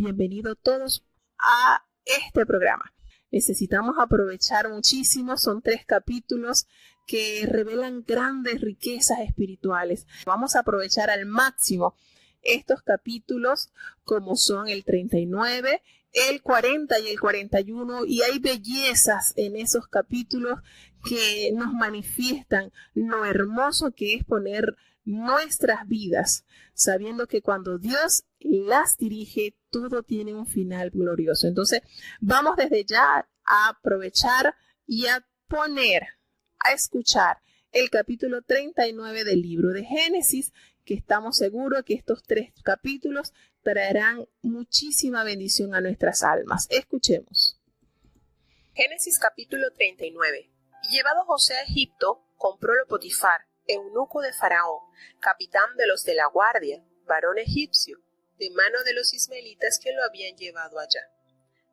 Bienvenidos todos a este programa. Necesitamos aprovechar muchísimo, son 3 capítulos que revelan grandes riquezas espirituales. Vamos a aprovechar al máximo estos capítulos como son el 39, el 40 y el 41, y hay bellezas en esos capítulos que nos manifiestan lo hermoso que es poner nuestras vidas, sabiendo que cuando Dios las dirige, todo tiene un final glorioso. Entonces, vamos desde ya a aprovechar y a escuchar el capítulo 39 del libro de Génesis, que estamos seguros que estos 3 capítulos traerán muchísima bendición a nuestras almas. Escuchemos. Génesis capítulo 39. Y llevado José a Egipto, comprólo Potifar, eunuco de Faraón, capitán de los de la guardia, varón egipcio, de mano de los ismaelitas que lo habían llevado allá.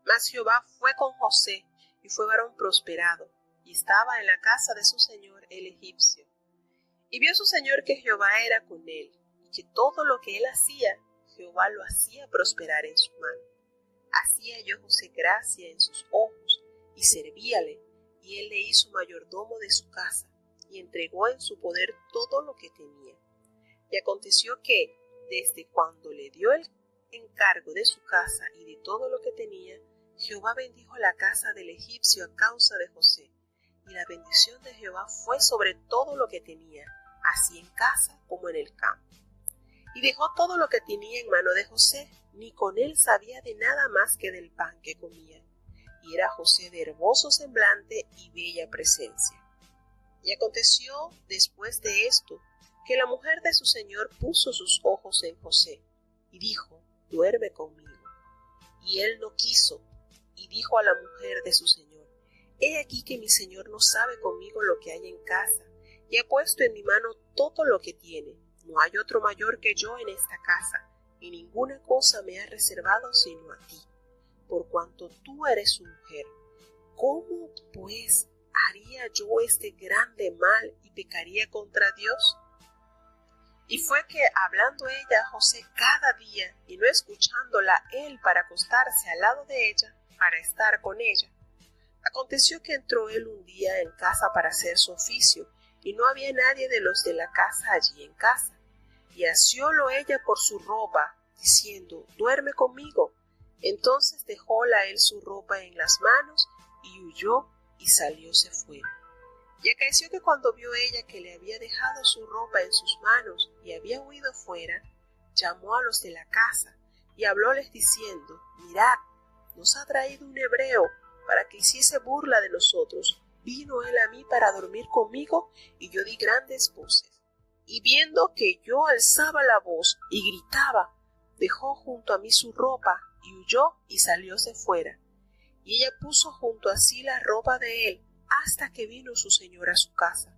Mas Jehová fue con José, y fue varón prosperado, y estaba en la casa de su señor el egipcio. Y vio su señor que Jehová era con él, y que todo lo que él hacía, Jehová lo hacía prosperar en su mano. Hacía halló José gracia en sus ojos, y servíale, y él le hizo mayordomo de su casa, y entregó en su poder todo lo que tenía. Y aconteció que, desde cuando le dio el encargo de su casa y de todo lo que tenía, Jehová bendijo la casa del egipcio a causa de José, y la bendición de Jehová fue sobre todo lo que tenía, así en casa como en el campo. Y dejó todo lo que tenía en mano de José, ni con él sabía de nada más que del pan que comía. Y era José de hermoso semblante y bella presencia. Y aconteció después de esto, que la mujer de su señor puso sus ojos en José, y dijo, duerme conmigo. Y él no quiso, y dijo a la mujer de su señor, he aquí que mi señor no sabe conmigo lo que hay en casa, y ha puesto en mi mano todo lo que tiene. No hay otro mayor que yo en esta casa, y ninguna cosa me ha reservado sino a ti, por cuanto tú eres su mujer. ¿Cómo, pues, haría yo este grande mal y pecaría contra Dios? Y fue que, hablando ella a José cada día, y no escuchándola él para acostarse al lado de ella, para estar con ella, aconteció que entró él un día en casa para hacer su oficio, y no había nadie de los de la casa allí en casa. Y asiólo ella por su ropa, diciendo, duerme conmigo. Entonces dejóla él su ropa en las manos, y huyó, y salióse fuera. Y acaeció que cuando vio ella que le había dejado su ropa en sus manos, y había huido fuera, llamó a los de la casa, y hablóles diciendo, mirad, nos ha traído un hebreo, para que hiciese burla de nosotros. Vino él a mí para dormir conmigo, y yo di grandes voces. Y viendo que yo alzaba la voz y gritaba, dejó junto a mí su ropa, y huyó, y salióse fuera. Y ella puso junto a sí la ropa de él, hasta que vino su señor a su casa.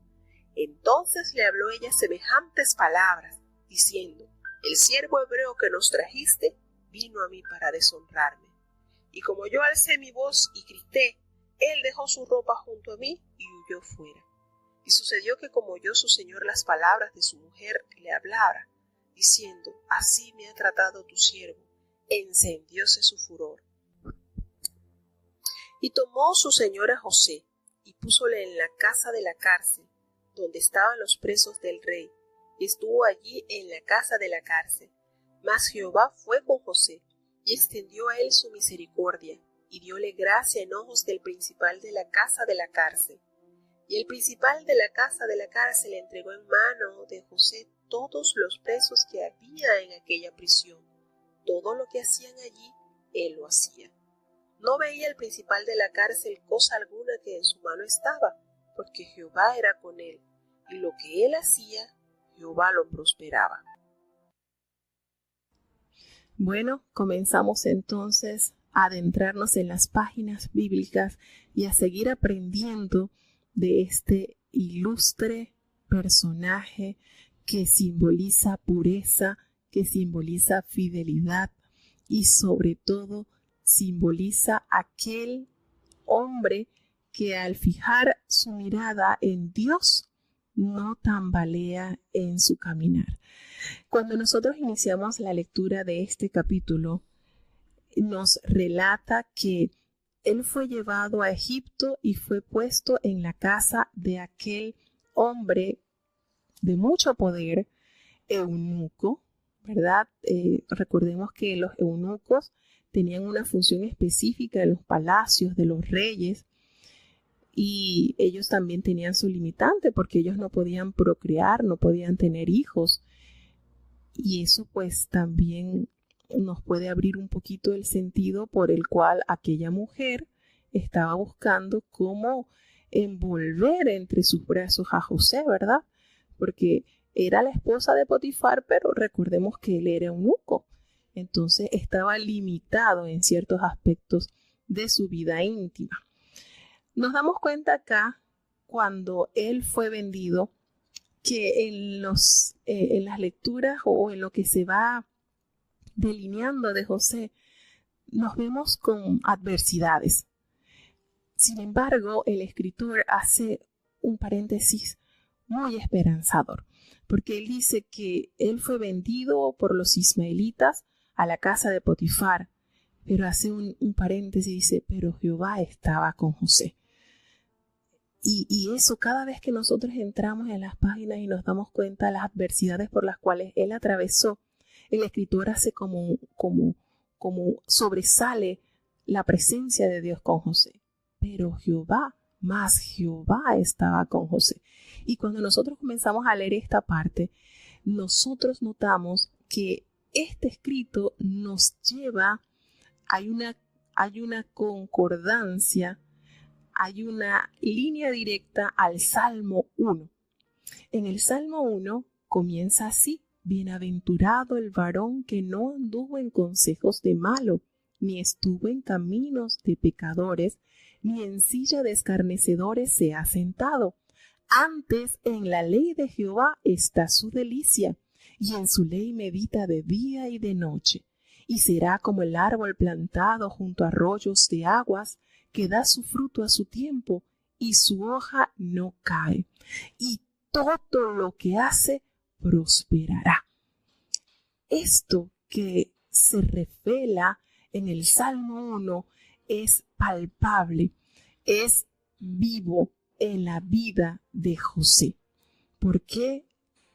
Entonces le habló ella semejantes palabras, diciendo, el siervo hebreo que nos trajiste, vino a mí para deshonrarme. Y como yo alcé mi voz y grité, él dejó su ropa junto a mí y huyó fuera. Y sucedió que como oyó su señor las palabras de su mujer que le hablara, diciendo, así me ha tratado tu siervo, encendióse su furor. Y tomó su señor a José, y púsole en la casa de la cárcel, donde estaban los presos del rey, y estuvo allí en la casa de la cárcel. Mas Jehová fue con José, y extendió a él su misericordia, y dióle gracia en ojos del principal de la casa de la cárcel. Y el principal de la casa de la cárcel entregó en mano de José todos los presos que había en aquella prisión. Todo lo que hacían allí, él lo hacía. No veía el principal de la cárcel cosa alguna que en su mano estaba, porque Jehová era con él, y lo que él hacía, Jehová lo prosperaba. Bueno, comenzamos entonces a adentrarnos en las páginas bíblicas y a seguir aprendiendo de este ilustre personaje que simboliza pureza, que simboliza fidelidad y sobre todo simboliza aquel hombre que al fijar su mirada en Dios no tambalea en su caminar. Cuando nosotros iniciamos la lectura de este capítulo, nos relata que él fue llevado a Egipto y fue puesto en la casa de aquel hombre de mucho poder, eunuco, ¿verdad? Recordemos que los eunucos tenían una función específica en los palacios de los reyes y ellos también tenían su limitante porque ellos no podían procrear, no podían tener hijos. Y eso pues también nos puede abrir un poquito el sentido por el cual aquella mujer estaba buscando cómo envolver entre sus brazos a José, ¿verdad? Porque era la esposa de Potifar, pero recordemos que él era eunuco. Entonces estaba limitado en ciertos aspectos de su vida íntima. Nos damos cuenta acá, cuando él fue vendido, que en las lecturas o en lo que se va delineando de José, nos vemos con adversidades. Sin embargo, el escritor hace un paréntesis muy esperanzador, porque él dice que él fue vendido por los ismaelitas a la casa de Potifar, pero hace un paréntesis y dice, pero Jehová estaba con José. Y eso cada vez que nosotros entramos en las páginas y nos damos cuenta de las adversidades por las cuales él atravesó, el escritor hace como sobresale la presencia de Dios con José. Pero Jehová estaba con José. Y cuando nosotros comenzamos a leer esta parte, nosotros notamos que este escrito nos lleva, hay una concordancia, hay una línea directa al Salmo 1. En el Salmo 1 comienza así: bienaventurado el varón que no anduvo en consejos de malo, ni estuvo en caminos de pecadores, ni en silla de escarnecedores se ha sentado. Antes en la ley de Jehová está su delicia, y en su ley medita de día y de noche. Y será como el árbol plantado junto a arroyos de aguas, que da su fruto a su tiempo, y su hoja no cae. Y todo lo que hace prosperará. Esto que se revela en el Salmo 1 es palpable, es vivo en la vida de José. Porque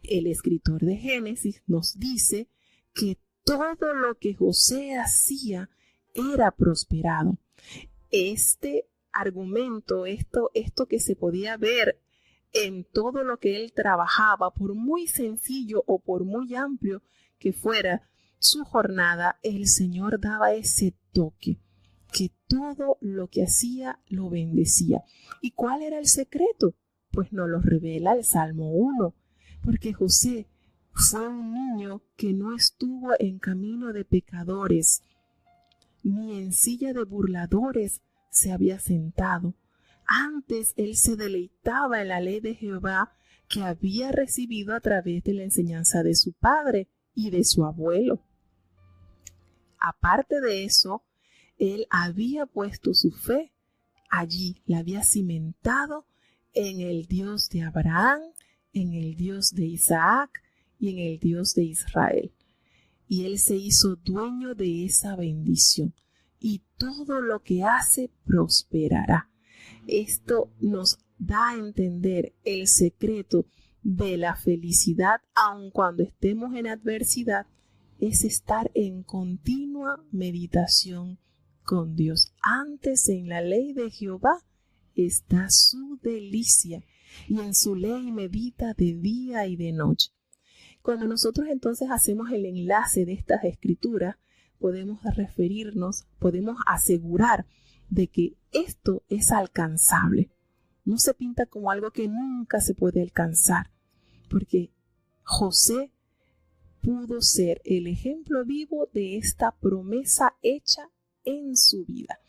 el escritor de Génesis nos dice que todo lo que José hacía era prosperado. Este argumento, esto que se podía ver en todo lo que él trabajaba, por muy sencillo o por muy amplio que fuera su jornada, el Señor daba ese toque, que todo lo que hacía lo bendecía. ¿Y cuál era el secreto? Pues nos lo revela el Salmo 1, porque José fue un niño que no estuvo en camino de pecadores, ni en silla de burladores se había sentado. Antes él se deleitaba en la ley de Jehová que había recibido a través de la enseñanza de su padre y de su abuelo. Aparte de eso, él había puesto su fe allí, la había cimentado en el Dios de Abraham, en el Dios de Isaac y en el Dios de Israel. Y él se hizo dueño de esa bendición. Y todo lo que hace prosperará. Esto nos da a entender el secreto de la felicidad, aun cuando estemos en adversidad, es estar en continua meditación con Dios. Antes en la ley de Jehová está su delicia, y en su ley medita de día y de noche. Cuando nosotros entonces hacemos el enlace de estas escrituras, podemos referirnos, podemos asegurar de que esto es alcanzable. No se pinta como algo que nunca se puede alcanzar, porque José pudo ser el ejemplo vivo de esta promesa hecha en su vida.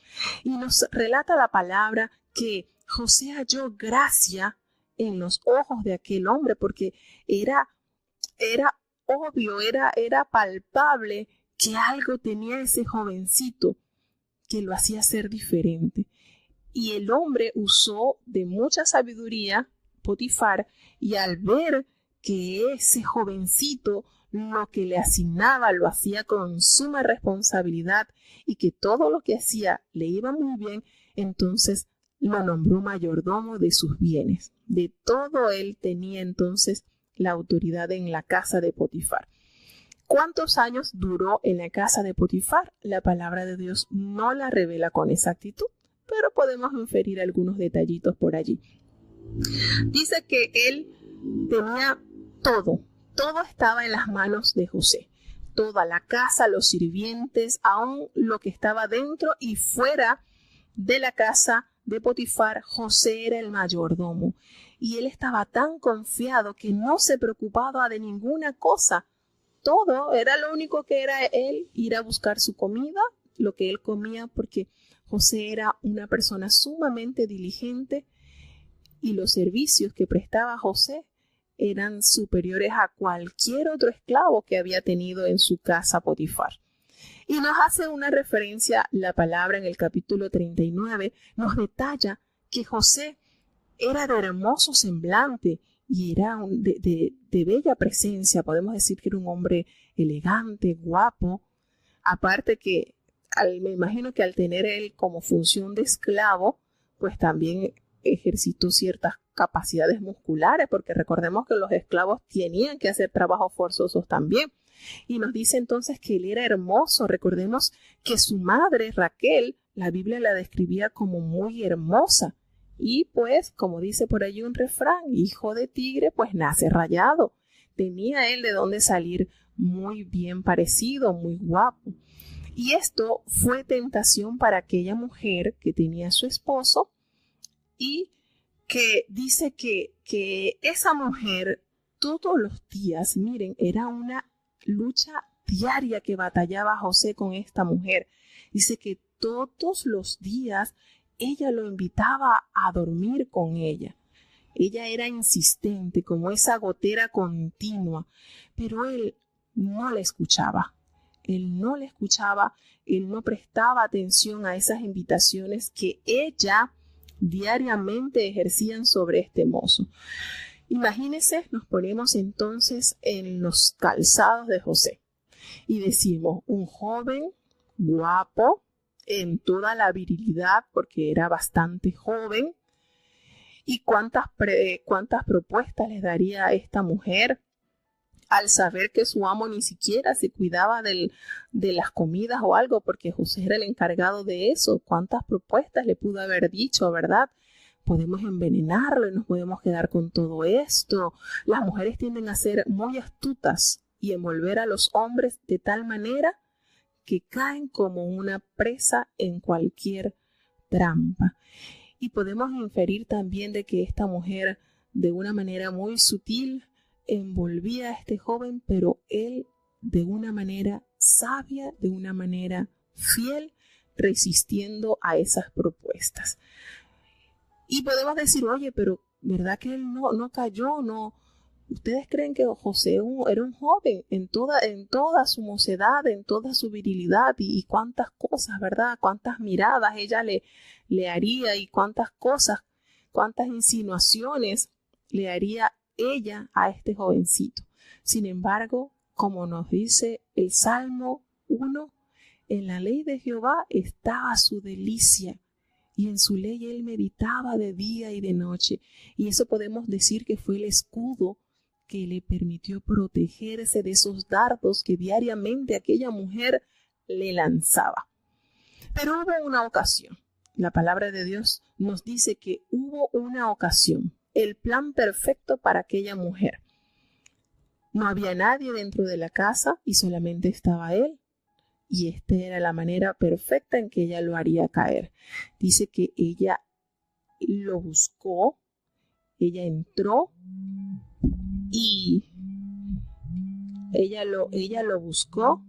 Y nos relata la palabra que José halló gracia en los ojos de aquel hombre, porque era obvio, era palpable que algo tenía ese jovencito que lo hacía ser diferente. Y el hombre usó de mucha sabiduría, Potifar, y al ver que ese jovencito lo que le asignaba lo hacía con suma responsabilidad y que todo lo que hacía le iba muy bien, entonces lo nombró mayordomo de sus bienes. De todo él tenía entonces la autoridad en la casa de Potifar. ¿Cuántos años duró en la casa de Potifar? La palabra de Dios no la revela con exactitud, pero podemos inferir algunos detallitos por allí. Dice que él tenía todo estaba en las manos de José. Toda la casa, los sirvientes, aún lo que estaba dentro y fuera de la casa de Potifar, José era el mayordomo. Y él estaba tan confiado que no se preocupaba de ninguna cosa. Todo era lo único que era él ir a buscar su comida, lo que él comía, porque José era una persona sumamente diligente y los servicios que prestaba José eran superiores a cualquier otro esclavo que había tenido en su casa Potifar. Y nos hace una referencia la palabra en el capítulo 39, nos detalla que José era de hermoso semblante y era de bella presencia. Podemos decir que era un hombre elegante, guapo. Aparte que me imagino que al tener él como función de esclavo, pues también ejercitó ciertas capacidades musculares, porque recordemos que los esclavos tenían que hacer trabajos forzosos también. Y nos dice entonces que él era hermoso. Recordemos que su madre, Raquel, la Biblia la describía como muy hermosa. Y pues, como dice por allí un refrán, hijo de tigre, pues nace rayado. Tenía él de dónde salir muy bien parecido, muy guapo. Y esto fue tentación para aquella mujer que tenía a su esposo y que dice que esa mujer todos los días, miren, era una lucha diaria que batallaba José con esta mujer. Dice que todos los días ella lo invitaba a dormir con ella. Ella era insistente, como esa gotera continua, pero él no la escuchaba. Él no la escuchaba, él no prestaba atención a esas invitaciones que ella diariamente ejercían sobre este mozo. Imagínense, nos ponemos entonces en los calzados de José y decimos, un joven guapo en toda la virilidad, porque era bastante joven, y cuántas propuestas les daría a esta mujer al saber que su amo ni siquiera se cuidaba de las comidas o algo, porque José era el encargado de eso. ¿Cuántas propuestas le pudo haber dicho, verdad? Podemos envenenarlo y nos podemos quedar con todo esto. Las mujeres tienden a ser muy astutas y envolver a los hombres de tal manera que caen como una presa en cualquier trampa. Y podemos inferir también de que esta mujer, de una manera muy sutil, envolvía a este joven, pero él de una manera sabia, de una manera fiel, resistiendo a esas propuestas. Y podemos decir, oye, pero ¿verdad que él no cayó? No. ¿Ustedes creen que José era un joven en toda su mocedad, en toda su virilidad? Y cuántas cosas, ¿verdad? Cuántas miradas ella le haría y cuántas cosas, cuántas insinuaciones le haría ella a este jovencito. Sin embargo, como nos dice el Salmo 1, en la ley de Jehová estaba su delicia, y en su ley él meditaba de día y de noche. Y eso podemos decir que fue el escudo que le permitió protegerse de esos dardos que diariamente aquella mujer le lanzaba. Pero hubo una ocasión. La palabra de Dios nos dice que hubo una ocasión, el plan perfecto para aquella mujer. No había nadie dentro de la casa y solamente estaba él. Y esta era la manera perfecta en que ella lo haría caer. Dice que ella lo buscó, ella entró y ella lo buscó.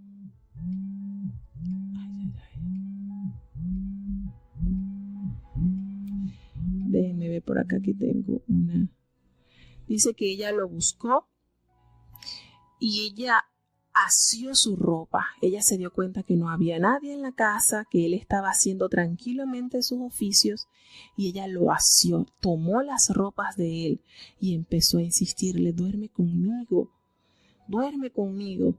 Déjenme ver por acá que tengo una. Dice que ella lo buscó y ella asió su ropa. Ella se dio cuenta que no había nadie en la casa, que él estaba haciendo tranquilamente sus oficios y ella lo asió, tomó las ropas de él y empezó a insistirle, duerme conmigo, duerme conmigo.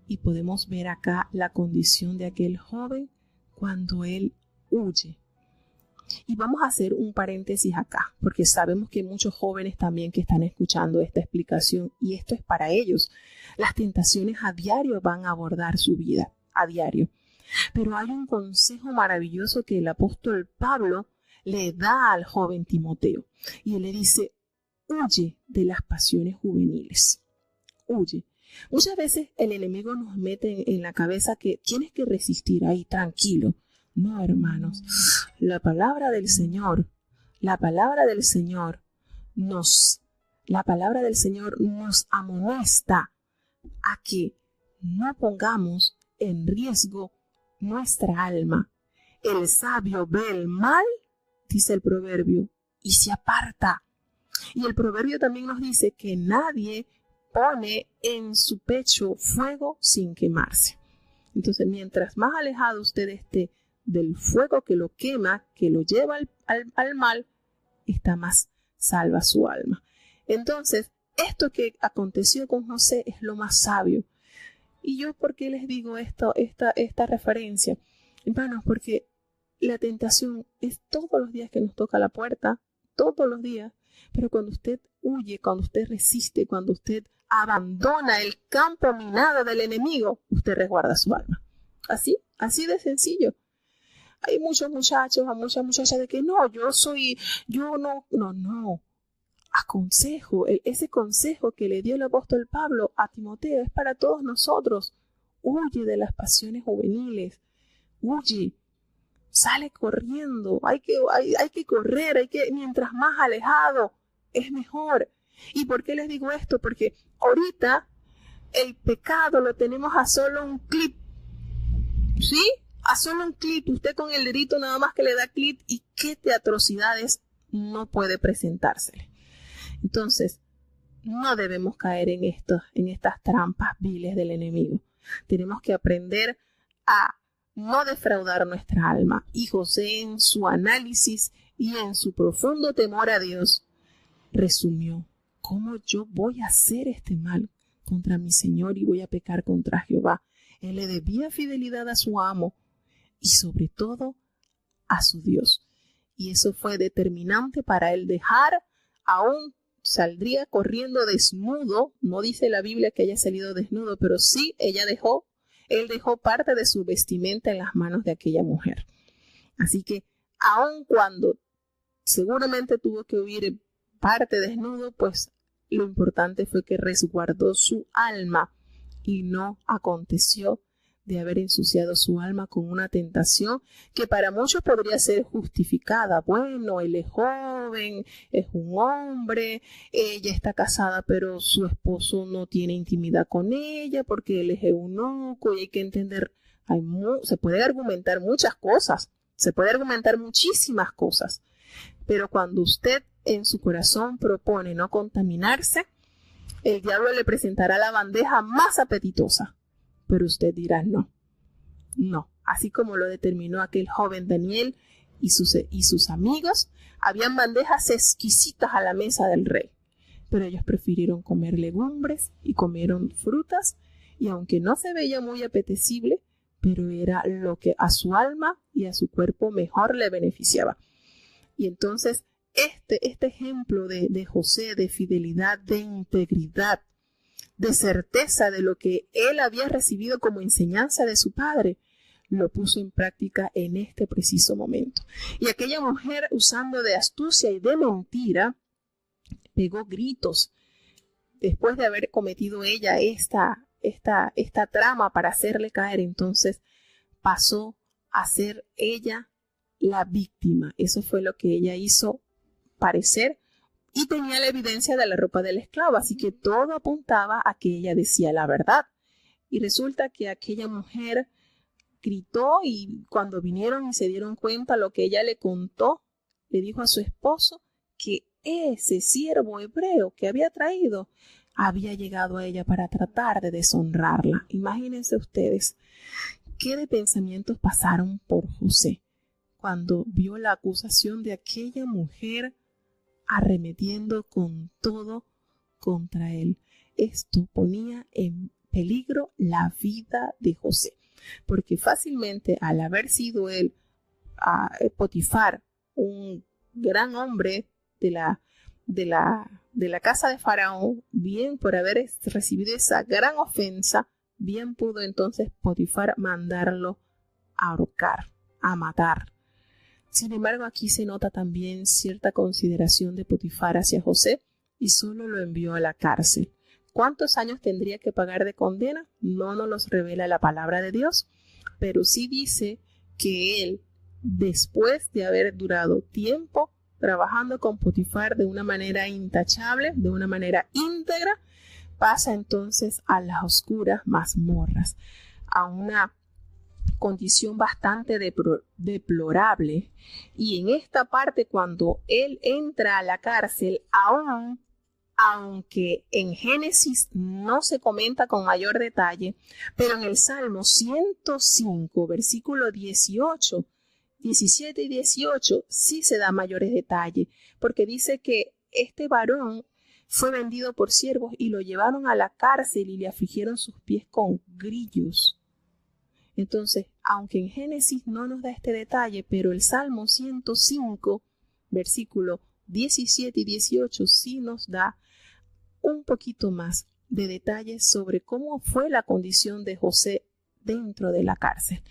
Y podemos ver acá la condición de aquel joven cuando él huye. Y vamos a hacer un paréntesis acá, porque sabemos que hay muchos jóvenes también que están escuchando esta explicación y esto es para ellos. Las tentaciones a diario van a abordar su vida, a diario. Pero hay un consejo maravilloso que el apóstol Pablo le da al joven Timoteo y él le dice, huye de las pasiones juveniles, huye. Muchas veces el enemigo nos mete en la cabeza que tienes que resistir ahí tranquilo. No, hermanos, la palabra del Señor nos amonesta a que no pongamos en riesgo nuestra alma. El sabio ve el mal, dice el proverbio, y se aparta. Y el proverbio también nos dice que nadie pone en su pecho fuego sin quemarse. Entonces, mientras más alejado usted esté del fuego que lo quema, que lo lleva al mal, está más salva su alma. Entonces, esto que aconteció con José es lo más sabio. ¿Y yo por qué les digo esta referencia? Hermanos, porque la tentación es todos los días que nos toca la puerta, todos los días, pero cuando usted huye, cuando usted resiste, cuando usted abandona el campo minado del enemigo, usted resguarda su alma. Así de sencillo. Hay muchos muchachos, muchas muchachas de que no. Aconsejo, ese consejo que le dio el apóstol Pablo a Timoteo es para todos nosotros. Huye de las pasiones juveniles, huye, sale corriendo, hay que correr, mientras más alejado es mejor. ¿Y por qué les digo esto? Porque ahorita el pecado lo tenemos a solo un clic, ¿sí? A solo un clic, usted con el dedito nada más que le da clic y qué de atrocidades no puede presentársele. Entonces, no debemos caer en estas trampas viles del enemigo. Tenemos que aprender a no defraudar nuestra alma. Y José, en su análisis y en su profundo temor a Dios, resumió: ¿cómo yo voy a hacer este mal contra mi Señor y voy a pecar contra Jehová? Él le debía fidelidad a su amo y sobre todo a su Dios. Y eso fue determinante para él dejar, aún saldría corriendo desnudo. No dice la Biblia que haya salido desnudo, pero sí él dejó parte de su vestimenta en las manos de aquella mujer. Así que aun cuando seguramente tuvo que huir parte desnudo, pues lo importante fue que resguardó su alma y no aconteció de haber ensuciado su alma con una tentación que para muchos podría ser justificada. Bueno, él es joven, es un hombre, ella está casada, pero su esposo no tiene intimidad con ella porque él es eunuco, y hay que entender, se puede argumentar muchas cosas, se puede argumentar muchísimas cosas, pero cuando usted en su corazón propone no contaminarse, el diablo le presentará la bandeja más apetitosa. Pero usted dirá no, así como lo determinó aquel joven Daniel y sus amigos, habían bandejas exquisitas a la mesa del rey, pero ellos prefirieron comer legumbres y comieron frutas, y aunque no se veía muy apetecible, pero era lo que a su alma y a su cuerpo mejor le beneficiaba. Y entonces este ejemplo de José, de fidelidad, de integridad, de certeza de lo que él había recibido como enseñanza de su padre, lo puso en práctica en este preciso momento. Y aquella mujer, usando de astucia y de mentira, pegó gritos después de haber cometido ella esta trama para hacerle caer. Entonces pasó a ser ella la víctima. Eso fue lo que ella hizo parecer. Y tenía la evidencia de la ropa del esclavo, así que todo apuntaba a que ella decía la verdad. Y resulta que aquella mujer gritó, y cuando vinieron y se dieron cuenta lo que ella le contó, le dijo a su esposo que ese siervo hebreo que había traído había llegado a ella para tratar de deshonrarla. Imagínense ustedes qué de pensamientos pasaron por José cuando vio la acusación de aquella mujer arremetiendo con todo contra él. esto ponía en peligro la vida de José, porque fácilmente al haber sido él Potifar, un gran hombre de la casa de Faraón, bien por haber recibido esa gran ofensa, bien pudo entonces Potifar mandarlo a ahorcar, a matar. Sin embargo, aquí se nota también cierta consideración de Potifar hacia José y solo lo envió a la cárcel. ¿Cuántos años tendría que pagar de condena? No nos los revela la palabra de Dios, pero sí dice que él, después de haber durado tiempo trabajando con Potifar de una manera intachable, de una manera íntegra, pasa entonces a las oscuras mazmorras, a una condición bastante deplorable. Y en esta parte, cuando él entra a la cárcel, aunque en Génesis no se comenta con mayor detalle, pero en el Salmo 105, versículo 18, 17 y 18, sí se da mayores detalles, porque dice que este varón fue vendido por siervos y lo llevaron a la cárcel y le afligieron sus pies con grillos. Entonces, aunque en Génesis no nos da este detalle, pero el Salmo 105, versículo 17 y 18, sí nos da un poquito más de detalles sobre cómo fue la condición de José dentro de la cárcel.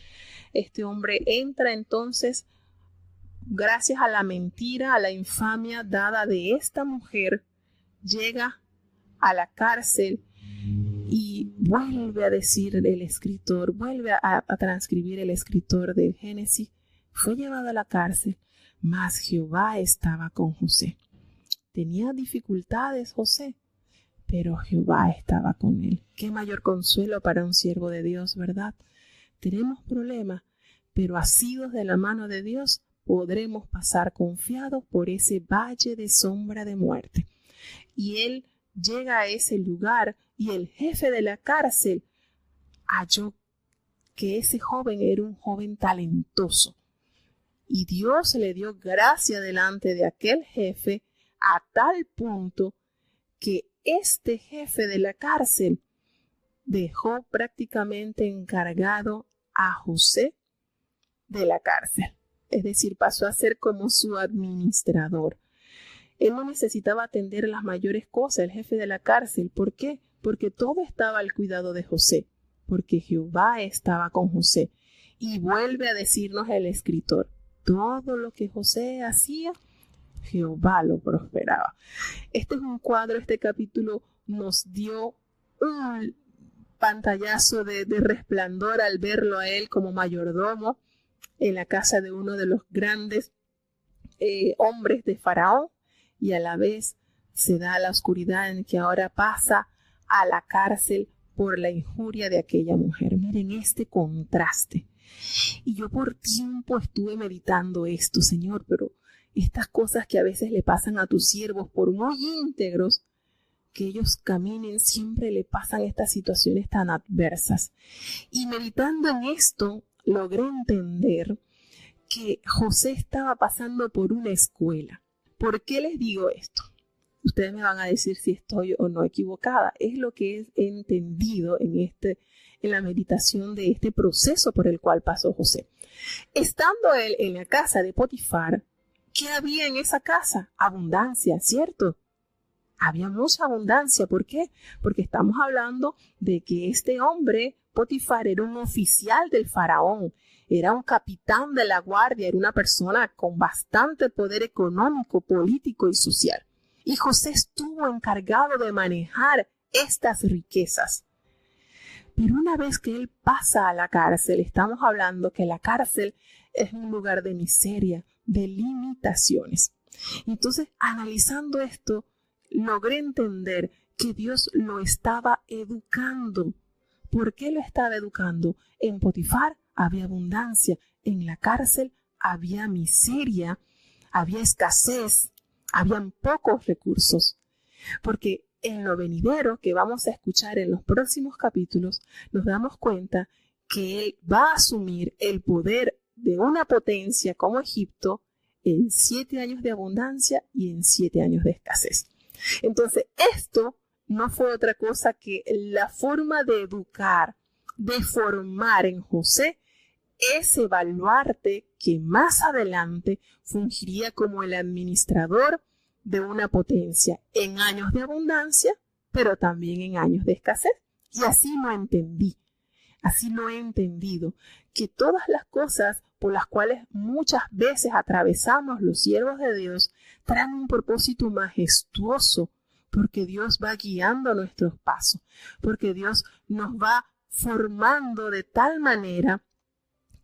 Este hombre entra entonces, gracias a la mentira, a la infamia dada de esta mujer, llega a la cárcel y vuelve a decir el escritor, vuelve a transcribir el escritor de Génesis, fue llevado a la cárcel, mas Jehová estaba con José. Tenía dificultades José, pero Jehová estaba con él. Qué mayor consuelo para un siervo de Dios, ¿verdad? Tenemos problemas, pero asidos de la mano de Dios podremos pasar confiados por ese valle de sombra de muerte. Y él llega a ese lugar y el jefe de la cárcel halló que ese joven era un joven talentoso. Y Dios le dio gracia delante de aquel jefe a tal punto que este jefe de la cárcel dejó prácticamente encargado a José de la cárcel. Es decir, pasó a ser como su administrador. Él no necesitaba atender las mayores cosas, el jefe de la cárcel. ¿Por qué? Porque todo estaba al cuidado de José, porque Jehová estaba con José. Y vuelve a decirnos el escritor, todo lo que José hacía, Jehová lo prosperaba. Este es un cuadro, este capítulo nos dio un pantallazo de resplandor al verlo a él como mayordomo en la casa de uno de los grandes hombres de Faraón, y a la vez se da la oscuridad en que ahora pasa a la cárcel por la injuria de aquella mujer. Miren este contraste. Y yo por tiempo estuve meditando esto, Señor, pero estas cosas que a veces le pasan a tus siervos, por muy íntegros que ellos caminen, siempre le pasan estas situaciones tan adversas. Y meditando en esto, logré entender que José estaba pasando por una escuela. ¿Por qué les digo esto? Ustedes me van a decir si estoy o no equivocada. Es lo que he entendido en la meditación de este proceso por el cual pasó José. Estando él en la casa de Potifar, ¿qué había en esa casa? Abundancia, ¿cierto? Había mucha abundancia. ¿Por qué? Porque estamos hablando de que este hombre, Potifar, era un oficial del faraón, era un capitán de la guardia, era una persona con bastante poder económico, político y social. Y José estuvo encargado de manejar estas riquezas. Pero una vez que él pasa a la cárcel, estamos hablando que la cárcel es un lugar de miseria, de limitaciones. Entonces, analizando esto, logré entender que Dios lo estaba educando. ¿Por qué lo estaba educando? En Potifar había abundancia, en la cárcel había miseria, había escasez, habían pocos recursos. Porque en lo venidero que vamos a escuchar en los próximos capítulos, nos damos cuenta que él va a asumir el poder de una potencia como Egipto en 7 años de abundancia y en 7 años de escasez. Entonces, esto no fue otra cosa que la forma de educar, de formar en José ese baluarte que más adelante fungiría como el administrador de una potencia en años de abundancia, pero también en años de escasez. Y así lo entendí, así lo he entendido, que todas las cosas por las cuales muchas veces atravesamos los siervos de Dios traen un propósito majestuoso, porque Dios va guiando nuestros pasos, porque Dios nos va formando de tal manera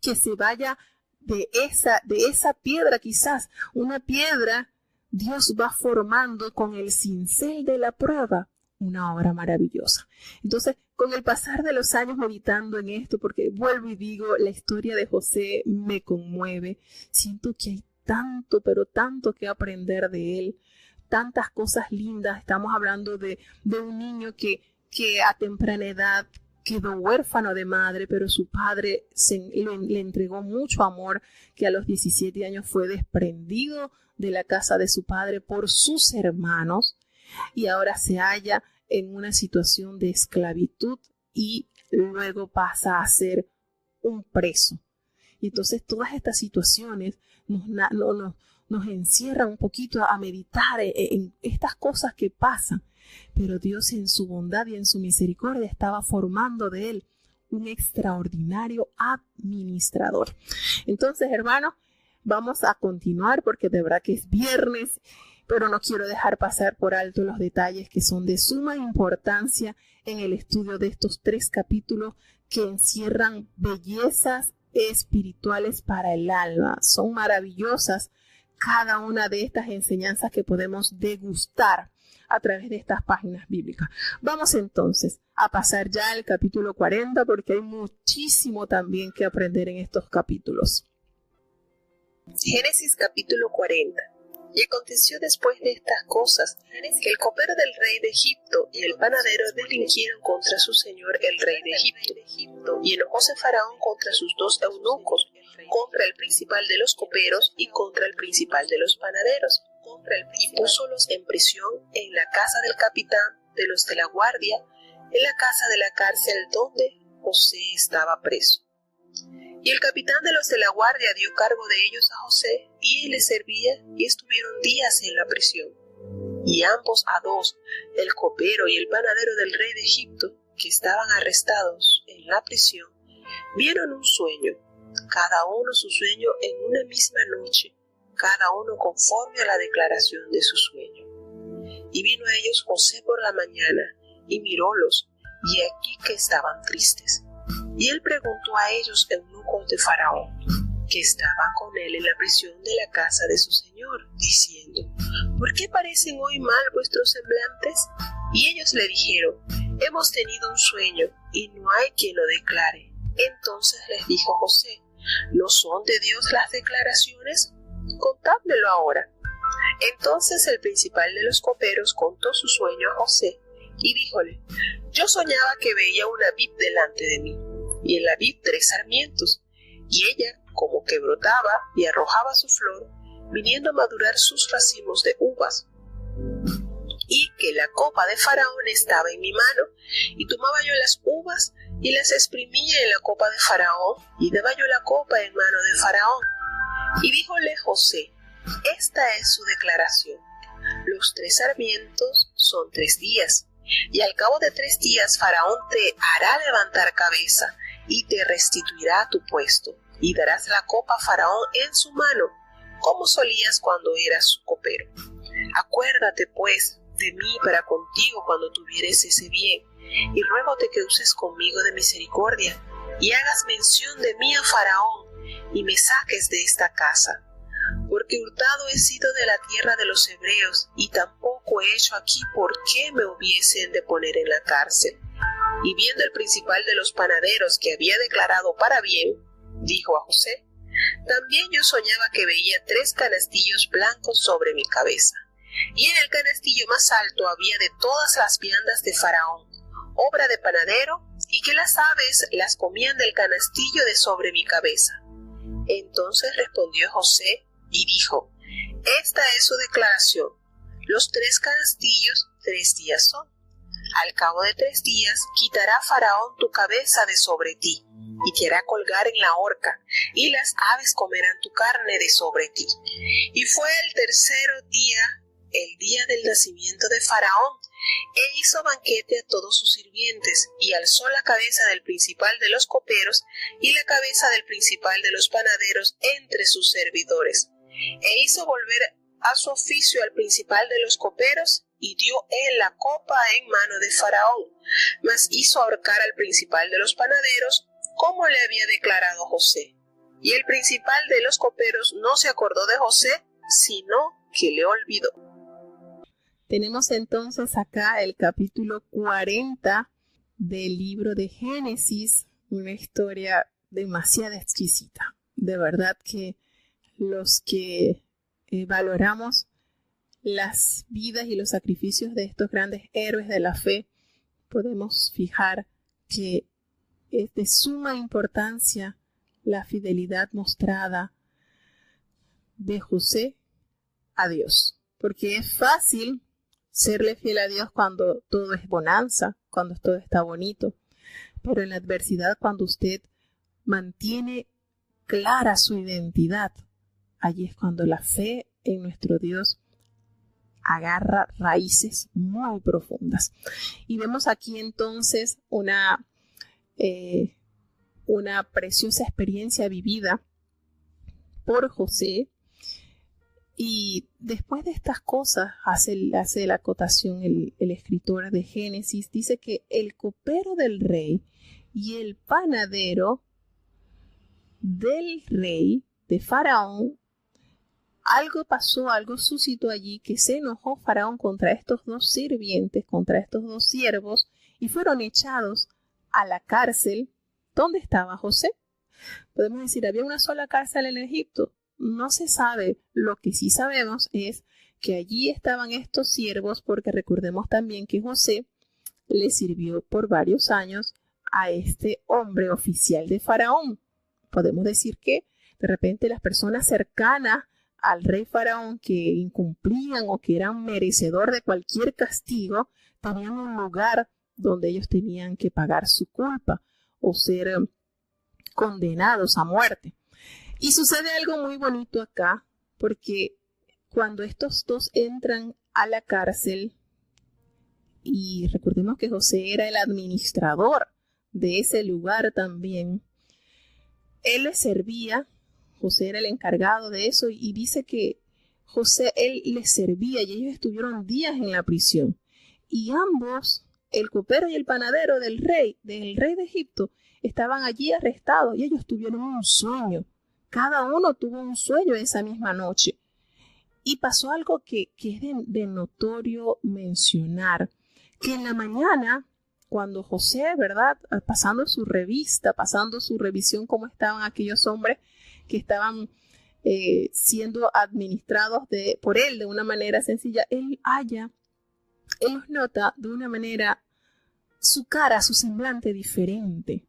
que se vaya de esa piedra, quizás una piedra, Dios va formando con el cincel de la prueba una obra maravillosa. Entonces, con el pasar de los años meditando en esto, porque vuelvo y digo, la historia de José me conmueve, siento que hay tanto, pero tanto que aprender de él, tantas cosas lindas. Estamos hablando de un niño que a temprana edad quedó huérfano de madre, pero su padre le entregó mucho amor, que a los 17 años fue desprendido de la casa de su padre por sus hermanos y ahora se halla en una situación de esclavitud y luego pasa a ser un preso. Y entonces todas estas situaciones nos encierran un poquito a meditar en estas cosas que pasan. Pero Dios en su bondad y en su misericordia estaba formando de él un extraordinario administrador. Entonces, hermanos, vamos a continuar porque de verdad que es viernes, pero no quiero dejar pasar por alto los detalles que son de suma importancia en el estudio de estos 3 capítulos que encierran bellezas espirituales para el alma. Son maravillosas cada una de estas enseñanzas que podemos degustar a través de estas páginas bíblicas. Vamos entonces a pasar ya al capítulo 40 porque hay muchísimo también que aprender en estos capítulos. Génesis capítulo 40. Y aconteció después de estas cosas que el copero del rey de Egipto y el panadero delinquieron contra su señor el rey de Egipto. Y enojóse Faraón contra sus 2 eunucos, contra el principal de los coperos y contra el principal de los panaderos. Y púsolos en prisión en la casa del capitán de los de la guardia, en la casa de la cárcel donde José estaba preso. Y el capitán de los de la guardia dio cargo de ellos a José, y él les servía, y estuvieron días en la prisión. Y ambos a 2, el copero y el panadero del rey de Egipto, que estaban arrestados en la prisión, vieron un sueño, cada uno su sueño en una misma noche, cada uno conforme a la declaración de su sueño. Y vino a ellos José por la mañana, y mirólos, y aquí que estaban tristes. Y él preguntó a ellos eunucos de Faraón, que estaban con él en la prisión de la casa de su señor, diciendo: ¿por qué parecen hoy mal vuestros semblantes? Y ellos le dijeron: hemos tenido un sueño, y no hay quien lo declare. Entonces les dijo José: ¿no son de Dios las declaraciones? Contádmelo ahora. Entonces el principal de los coperos contó su sueño a José, y díjole: yo soñaba que veía una vid delante de mí, y en la vid 3 sarmientos, y ella como que brotaba y arrojaba su flor, viniendo a madurar sus racimos de uvas, y que la copa de Faraón estaba en mi mano, y tomaba yo las uvas y las exprimía en la copa de Faraón, y daba yo la copa en mano de Faraón. Y díjole José: esta es su declaración. Los 3 sarmientos son 3 días, y al cabo de 3 días Faraón te hará levantar cabeza, y te restituirá a tu puesto, y darás la copa a Faraón en su mano, como solías cuando eras su copero. Acuérdate pues de mí para contigo cuando tuvieres ese bien, y ruégote que uses conmigo de misericordia, y hagas mención de mí a Faraón, y me saques de esta casa. Porque hurtado he sido de la tierra de los hebreos, y tampoco he hecho aquí por qué me hubiesen de poner en la cárcel. Y viendo el principal de los panaderos que había declarado para bien, dijo a José: también yo soñaba que veía 3 canastillos blancos sobre mi cabeza, y en el canastillo más alto había de todas las viandas de Faraón, obra de panadero, y que las aves las comían del canastillo de sobre mi cabeza. Entonces respondió José y dijo: esta es su declaración. Los 3 canastillos 3 días son. Al cabo de 3 días quitará Faraón tu cabeza de sobre ti, y te hará colgar en la horca, y las aves comerán tu carne de sobre ti. Y fue el 3er día, el día del nacimiento de Faraón, e hizo banquete a todos sus sirvientes, y alzó la cabeza del principal de los coperos y la cabeza del principal de los panaderos entre sus servidores, e hizo volver a su oficio al principal de los coperos, y dio él la copa en mano de Faraón, mas hizo ahorcar al principal de los panaderos, como le había declarado José. Y el principal de los coperos no se acordó de José, sino que le olvidó. Tenemos entonces acá el capítulo 40 del libro de Génesis, una historia demasiado exquisita. De verdad que los que valoramos las vidas y los sacrificios de estos grandes héroes de la fe, podemos fijar que es de suma importancia la fidelidad mostrada de José a Dios, porque es fácil serle fiel a Dios cuando todo es bonanza, cuando todo está bonito, pero en la adversidad, cuando usted mantiene clara su identidad, allí es cuando la fe en nuestro Dios agarra raíces muy profundas. Y vemos aquí entonces una preciosa experiencia vivida por José. Y después de estas cosas hace la acotación el escritor de Génesis, dice que el copero del rey y el panadero del rey de Faraón, algo pasó, algo suscitó allí, que se enojó Faraón contra estos 2 sirvientes, contra estos 2 siervos, y fueron echados a la cárcel donde estaba José. Podemos decir, había una sola cárcel en Egipto. No se sabe. Lo que sí sabemos es que allí estaban estos siervos, porque recordemos también que José le sirvió por varios años a este hombre oficial de Faraón. Podemos decir que de repente las personas cercanas al rey Faraón que incumplían o que eran merecedor de cualquier castigo, tenían un lugar donde ellos tenían que pagar su culpa o ser condenados a muerte. Y sucede algo muy bonito acá, porque cuando estos 2 entran a la cárcel, y recordemos que José era el administrador de ese lugar también, él les servía, José era el encargado de eso, y dice que él les servía y ellos estuvieron días en la prisión. Y ambos, el copero y el panadero del rey de Egipto, estaban allí arrestados y ellos tuvieron un sueño. Cada uno tuvo un sueño esa misma noche. Y pasó algo que es de notorio mencionar, que en la mañana, cuando José, ¿verdad?, pasando su revisión, cómo estaban aquellos hombres que estaban siendo administrados por él de una manera sencilla, él los nota de una manera, su cara, su semblante diferente.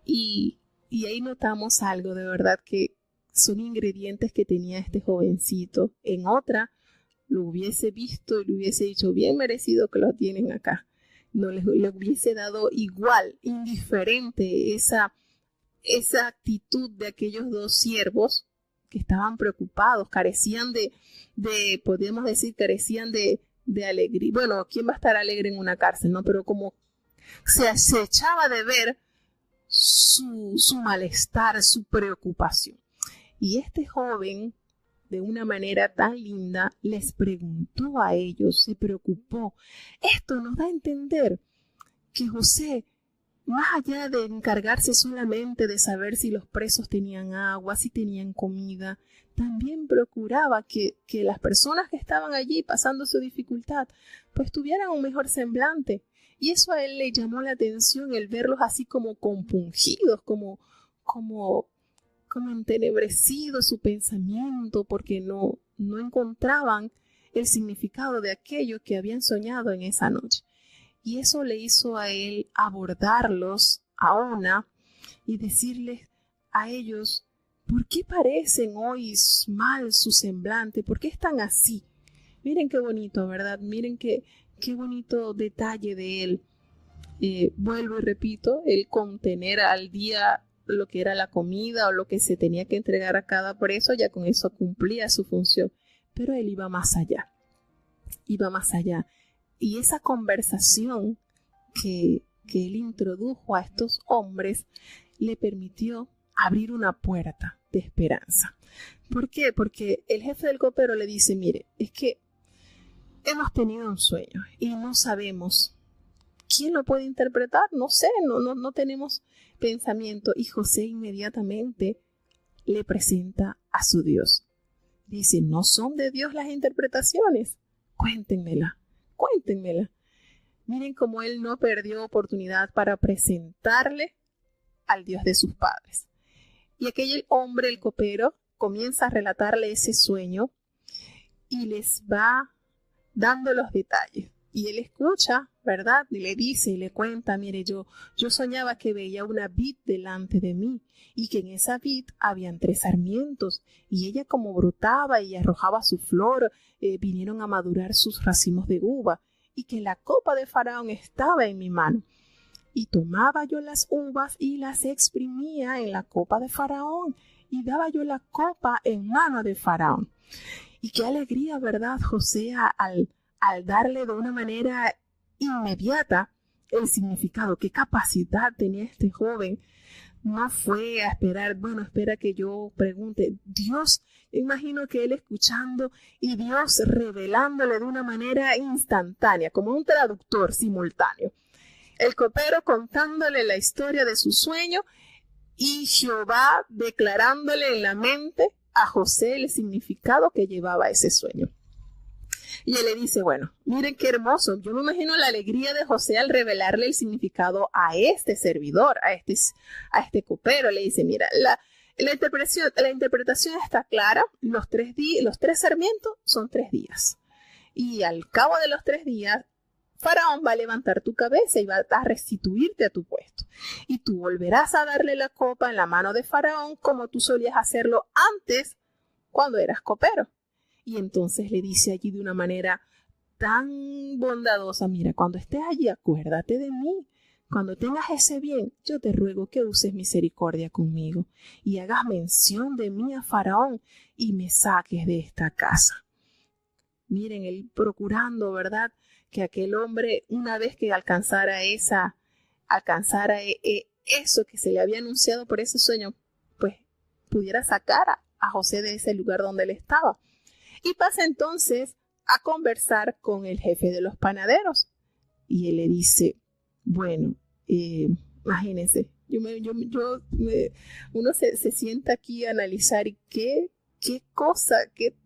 Y ahí notamos algo de verdad que son ingredientes que tenía este jovencito. En otra lo hubiese visto y le hubiese dicho, bien merecido que lo tienen acá. No le hubiese dado igual, indiferente esa actitud de aquellos 2 siervos que estaban preocupados, carecían podríamos decir, carecían de alegría. Bueno, ¿quién va a estar alegre en una cárcel, no? Pero como se echaba de ver su malestar, su preocupación. Y este joven, de una manera tan linda, les preguntó a ellos, se preocupó. Esto nos da a entender que José, más allá de encargarse solamente de saber si los presos tenían agua, si tenían comida, también procuraba que las personas que estaban allí pasando su dificultad, pues tuvieran un mejor semblante. Y eso a él le llamó la atención, el verlos así como compungidos, como entenebrecido su pensamiento, porque no encontraban el significado de aquello que habían soñado en esa noche. Y eso le hizo a él abordarlos a una y decirles a ellos, ¿por qué parecen hoy mal su semblante? ¿Por qué están así? Miren qué bonito, ¿verdad? Miren qué qué bonito detalle de él. Vuelvo y repito, el contener al día lo que era la comida o lo que se tenía que entregar a cada preso, ya con eso cumplía su función. Pero él iba más allá. Y esa conversación que él introdujo a estos hombres le permitió abrir una puerta de esperanza. ¿Por qué? Porque el jefe del copero le dice, mire, es que hemos tenido un sueño y no sabemos quién lo puede interpretar, no sé, no tenemos pensamiento. Y José inmediatamente le presenta a su Dios. Dice, ¿no son de Dios las interpretaciones? Cuéntenmela. Miren cómo él no perdió oportunidad para presentarle al Dios de sus padres. Y aquel hombre, el copero, comienza a relatarle ese sueño y les va dando los detalles. Y él escucha, ¿verdad? Y le dice y le cuenta, mire, yo soñaba que veía una vid delante de mí y que en esa vid habían 3 sarmientos y ella como brotaba y arrojaba su flor, vinieron a madurar sus racimos de uva y que la copa de Faraón estaba en mi mano. Y tomaba yo las uvas y las exprimía en la copa de Faraón y daba yo la copa en mano de Faraón. Y qué alegría, ¿verdad, José, al darle de una manera inmediata el significado, qué capacidad tenía este joven. No fue a esperar, bueno, espera que yo pregunte. Dios, imagino que él escuchando y Dios revelándole de una manera instantánea, como un traductor simultáneo. El copero contándole la historia de su sueño y Jehová declarándole en la mente a José el significado que llevaba ese sueño. Y él le dice, bueno, miren qué hermoso. Yo me imagino la alegría de José al revelarle el significado a este servidor, a este copero. Le dice, mira, la interpretación está clara. Los 3 sarmientos son 3 días. Y al cabo de los 3 días, Faraón va a levantar tu cabeza y va a restituirte a tu puesto. Y tú volverás a darle la copa en la mano de Faraón como tú solías hacerlo antes cuando eras copero. Y entonces le dice allí de una manera tan bondadosa, mira, cuando estés allí acuérdate de mí. Cuando tengas ese bien, yo te ruego que uses misericordia conmigo y hagas mención de mí a Faraón y me saques de esta casa. Miren, él procurando, ¿verdad?, que aquel hombre, una vez que alcanzara eso que se le había anunciado por ese sueño, pues pudiera sacar a José de ese lugar donde él estaba. Y pasa entonces a conversar con el jefe de los panaderos. Y él le dice, bueno, imagínense, uno se sienta aquí a analizar y qué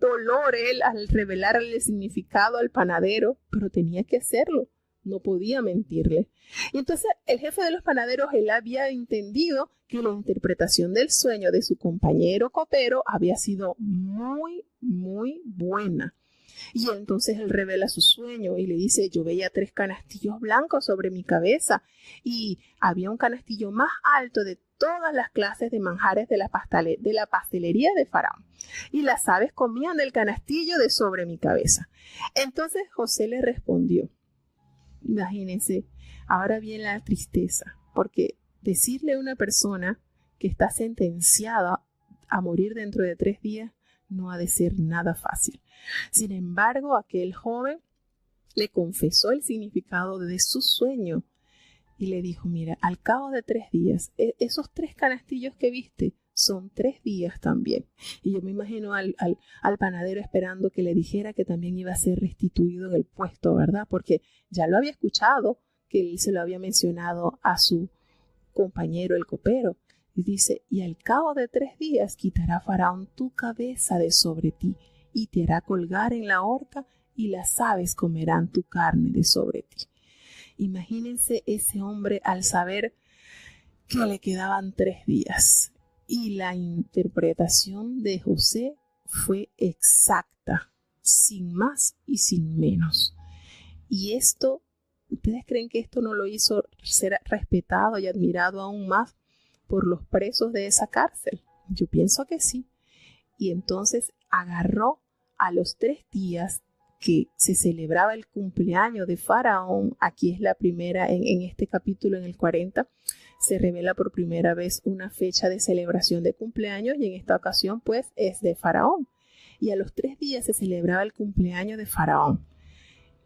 dolor él al revelarle el significado al panadero, pero tenía que hacerlo, no podía mentirle. Y entonces el jefe de los panaderos, él había entendido que la interpretación del sueño de su compañero copero había sido muy, muy buena. Y entonces él revela su sueño y le dice, yo veía 3 canastillos blancos sobre mi cabeza y había un canastillo más alto de todas las clases de manjares de la pastelería de Faraón. Y las aves comían del canastillo de sobre mi cabeza. Entonces José le respondió, imagínense, ahora viene la tristeza, porque decirle a una persona que está sentenciada a morir dentro de 3 días no ha de ser nada fácil. Sin embargo, aquel joven le confesó el significado de su sueño y le dijo, mira, al cabo de 3 días, esos 3 canastillos que viste son 3 días también. Y yo me imagino al panadero esperando que le dijera que también iba a ser restituido en el puesto, ¿verdad? Porque ya lo había escuchado, que él se lo había mencionado a su compañero el copero. Y dice, y al cabo de 3 días quitará Faraón tu cabeza de sobre ti y te hará colgar en la horca y las aves comerán tu carne de sobre ti. Imagínense ese hombre al saber que le quedaban 3 días y la interpretación de José fue exacta, sin más y sin menos. Y esto, ¿ustedes creen que esto no lo hizo ser respetado y admirado aún más por los presos de esa cárcel? Yo pienso que sí. Y entonces agarró a los 3 días que se celebraba el cumpleaños de Faraón, aquí es la primera, en este capítulo, en el 40, se revela por primera vez una fecha de celebración de cumpleaños y en esta ocasión pues es de Faraón. Y a los 3 días se celebraba el cumpleaños de Faraón.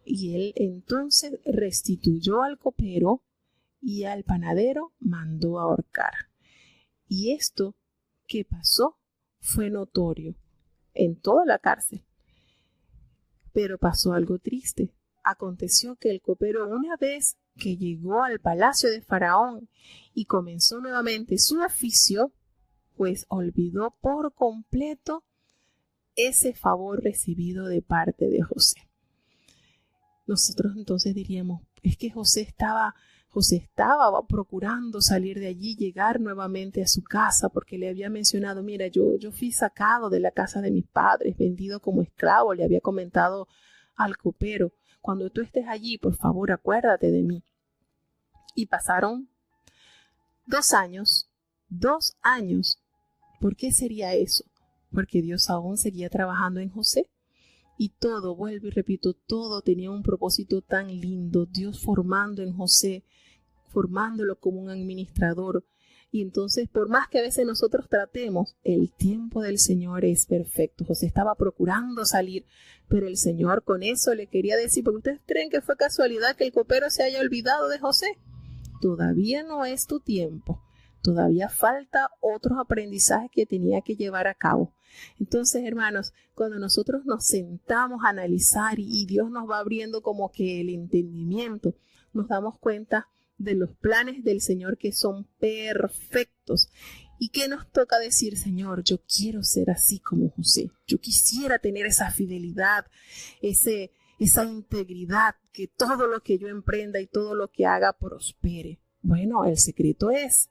Y él entonces restituyó al copero y al panadero mandó ahorcar. Y esto que pasó fue notorio en toda la cárcel. Pero pasó algo triste. Aconteció que el copero, una vez que llegó al palacio de Faraón y comenzó nuevamente su oficio, pues olvidó por completo ese favor recibido de parte de José. Nosotros entonces diríamos, es que José estaba procurando salir de allí, llegar nuevamente a su casa, porque le había mencionado, mira, yo fui sacado de la casa de mis padres, vendido como esclavo, le había comentado al copero, cuando tú estés allí, por favor, acuérdate de mí. Y pasaron 2 años. ¿Por qué sería eso? Porque Dios aún seguía trabajando en José. Y todo, vuelvo y repito, todo tenía un propósito tan lindo. Dios formando en José, formándolo como un administrador. Y entonces, por más que a veces nosotros tratemos, el tiempo del Señor es perfecto. José estaba procurando salir, pero el Señor con eso le quería decir, porque ustedes creen que fue casualidad que el copero se haya olvidado de José. Todavía no es tu tiempo. Todavía falta otros aprendizajes que tenía que llevar a cabo. Entonces, hermanos, cuando nosotros nos sentamos a analizar y Dios nos va abriendo como que el entendimiento, nos damos cuenta de los planes del Señor que son perfectos. ¿Y qué nos toca decir? Señor, yo quiero ser así como José. Yo quisiera tener esa fidelidad, esa integridad, que todo lo que yo emprenda y todo lo que haga prospere. Bueno, el secreto es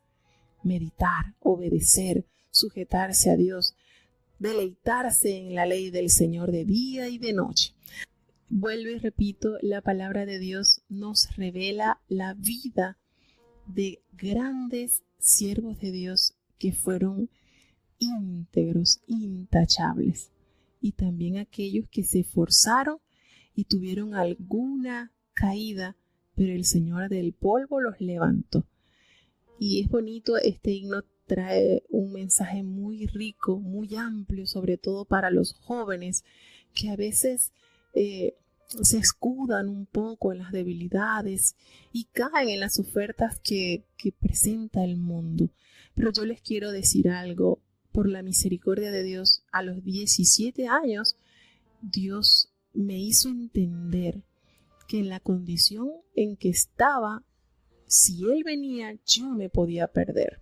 meditar, obedecer, sujetarse a Dios, deleitarse en la ley del Señor de día y de noche. Vuelvo y repito, la palabra de Dios nos revela la vida de grandes siervos de Dios que fueron íntegros, intachables, y también aquellos que se esforzaron y tuvieron alguna caída, pero el Señor del polvo los levantó. Y es bonito, este himno trae un mensaje muy rico, muy amplio, sobre todo para los jóvenes que a veces se escudan un poco en las debilidades y caen en las ofertas que presenta el mundo. Pero yo les quiero decir algo, por la misericordia de Dios, a los 17 años, Dios me hizo entender que en la condición en que estaba, si Él venía, yo me podía perder.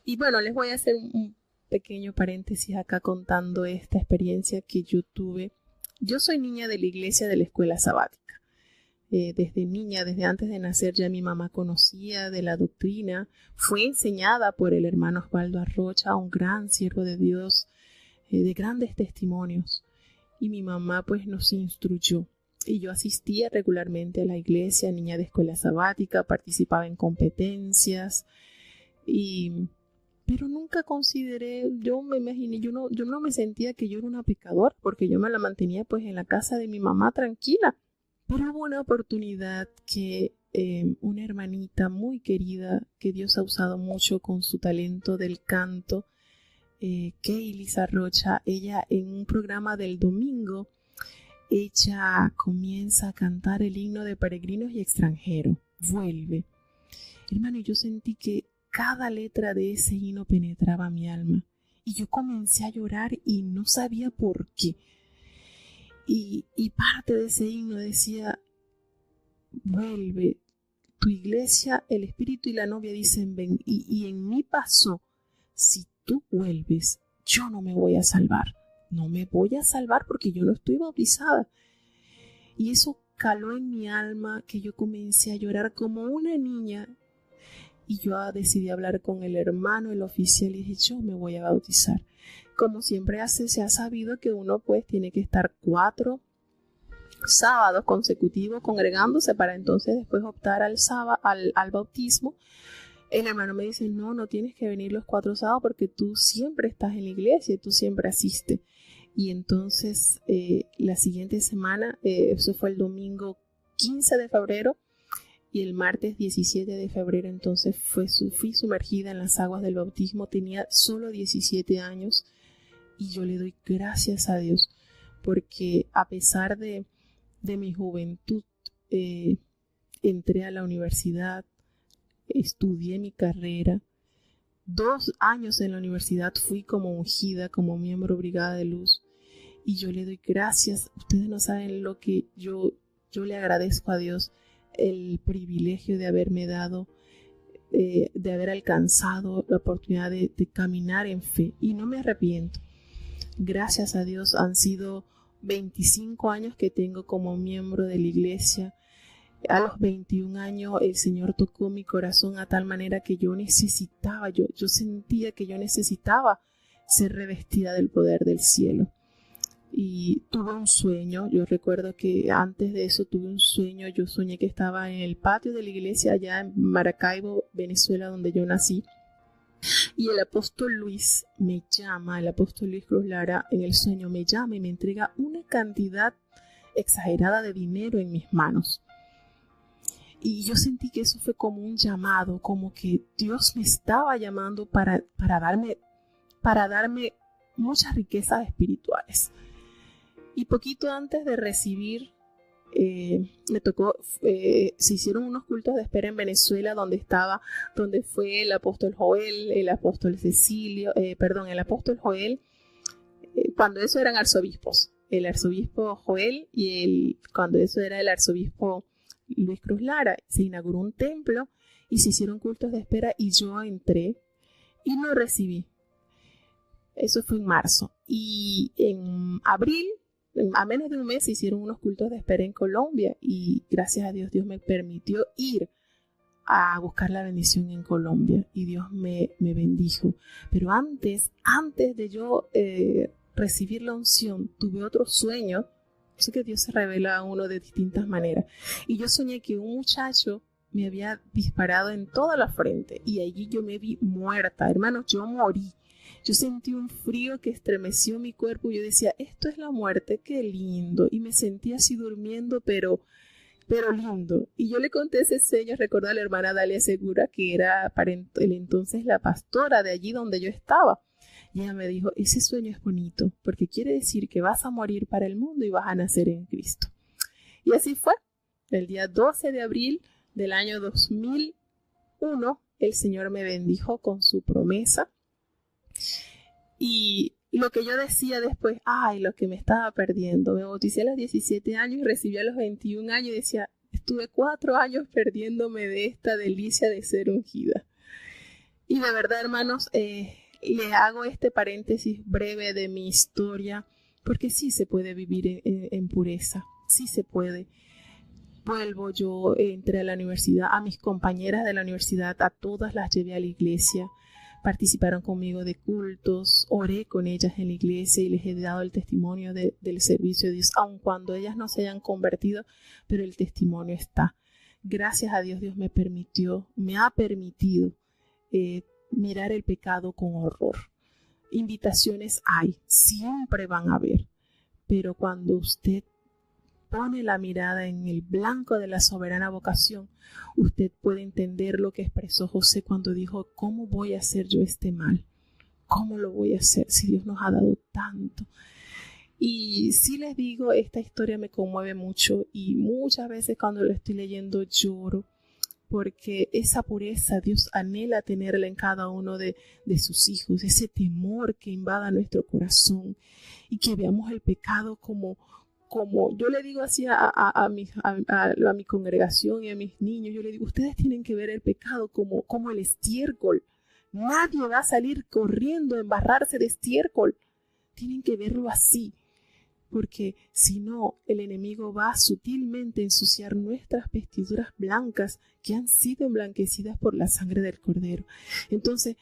Y bueno, les voy a hacer un pequeño paréntesis acá contando esta experiencia que yo tuve. Yo soy niña de la iglesia de la escuela sabática. Desde niña, desde antes de nacer, ya mi mamá conocía de la doctrina. Fue enseñada por el hermano Osvaldo Arrocha, un gran siervo de Dios, de grandes testimonios. Y mi mamá pues nos instruyó. Y yo asistía regularmente a la iglesia, niña de escuela sabática, participaba en competencias, pero nunca consideré, yo me imaginé, yo no me sentía que yo era una pecadora, porque yo me la mantenía pues en la casa de mi mamá tranquila. Pero hubo una oportunidad que una hermanita muy querida, que Dios ha usado mucho con su talento del canto, Keilis Arrocha, ella en un programa del domingo, ella comienza a cantar el himno de peregrinos y extranjeros, Vuelve. Hermano, yo sentí que cada letra de ese himno penetraba mi alma y yo comencé a llorar y no sabía por qué. Y parte de ese himno decía, vuelve, tu iglesia, el espíritu y la novia dicen ven, y en mí pasó, si tú vuelves, yo no me voy a salvar. No me voy a salvar porque yo no estoy bautizada. Y eso caló en mi alma, que yo comencé a llorar como una niña. Y yo decidí hablar con el hermano, el oficial, y dije, yo me voy a bautizar. Como siempre se ha sabido que uno pues tiene que estar 4 sábados consecutivos congregándose para entonces después optar al bautismo. El hermano me dice, no tienes que venir los 4 sábados porque tú siempre estás en la iglesia y tú siempre asistes. Y entonces la siguiente semana, eso fue el domingo 15 de febrero, y el martes 17 de febrero entonces fui sumergida en las aguas del bautismo. Tenía solo 17 años y yo le doy gracias a Dios porque a pesar de mi juventud, entré a la universidad, estudié mi carrera. 2 años en la universidad fui como ungida, como miembro Brigada de Luz, y yo le doy gracias. Ustedes no saben lo que yo le agradezco a Dios, el privilegio de haberme dado, de haber alcanzado la oportunidad de caminar en fe, y no me arrepiento. Gracias a Dios han sido 25 años que tengo como miembro de la iglesia. A los 21 años el Señor tocó mi corazón a tal manera que yo necesitaba, yo sentía que yo necesitaba ser revestida del poder del cielo. Y tuve un sueño. Yo recuerdo que antes de eso tuve un sueño. Yo soñé que estaba en el patio de la iglesia allá en Maracaibo, Venezuela, donde yo nací. Y el apóstol Luis me llama, el apóstol Luis Cruz Lara, en el sueño me llama y me entrega una cantidad exagerada de dinero en mis manos. Y yo sentí que eso fue como un llamado, como que Dios me estaba llamando para darme muchas riquezas espirituales. Y poquito antes de recibir, me tocó, se hicieron unos cultos de espera en Venezuela donde fue el apóstol Joel, el apóstol el apóstol Joel, cuando eso eran arzobispos, el arzobispo Joel y cuando eso era el arzobispo Luis Cruz Lara. Se inauguró un templo y se hicieron cultos de espera y yo entré y no recibí. Eso fue en marzo. Y en abril, a menos de un mes, se hicieron unos cultos de espera en Colombia y gracias a Dios, Dios me permitió ir a buscar la bendición en Colombia y Dios me bendijo. Pero antes de yo recibir la unción, tuve otro sueño. Sé que Dios se revela a uno de distintas maneras. Y yo soñé que un muchacho me había disparado en toda la frente y allí yo me vi muerta. Hermanos, yo morí. Yo sentí un frío que estremeció mi cuerpo y yo decía, esto es la muerte, qué lindo. Y me sentí así durmiendo, pero lindo. Y yo le conté ese sueño, recuerdo a la hermana Dalia Segura, que era para el entonces la pastora de allí donde yo estaba. Y ella me dijo, ese sueño es bonito, porque quiere decir que vas a morir para el mundo y vas a nacer en Cristo. Y así fue. El día 12 de abril del año 2001, el Señor me bendijo con su promesa. Y lo que yo decía después, lo que me estaba perdiendo. Me bauticé a los 17 años y recibí a los 21 años y decía, estuve 4 años perdiéndome de esta delicia de ser ungida. Y de verdad, hermanos, le hago este paréntesis breve de mi historia, porque sí se puede vivir en pureza, sí se puede. Yo entré a la universidad, a mis compañeras de la universidad, a todas las llevé a la iglesia, participaron conmigo de cultos, oré con ellas en la iglesia y les he dado el testimonio del servicio de Dios, aun cuando ellas no se hayan convertido, pero el testimonio está. Gracias a Dios, Dios me ha permitido mirar el pecado con horror. Invitaciones hay, siempre van a haber, pero cuando usted pone la mirada en el blanco de la soberana vocación, usted puede entender lo que expresó José cuando dijo, ¿cómo voy a hacer yo este mal? ¿Cómo lo voy a hacer si Dios nos ha dado tanto? Y sí les digo, esta historia me conmueve mucho y muchas veces cuando lo estoy leyendo lloro, porque esa pureza Dios anhela tenerla en cada uno de sus hijos, ese temor que invada nuestro corazón y que veamos el pecado como yo le digo así a mi congregación y a mis niños, yo le digo, ustedes tienen que ver el pecado como el estiércol. Nadie va a salir corriendo a embarrarse de estiércol. Tienen que verlo así, porque si no, el enemigo va sutilmente a ensuciar nuestras vestiduras blancas que han sido emblanquecidas por la sangre del Cordero. Entonces,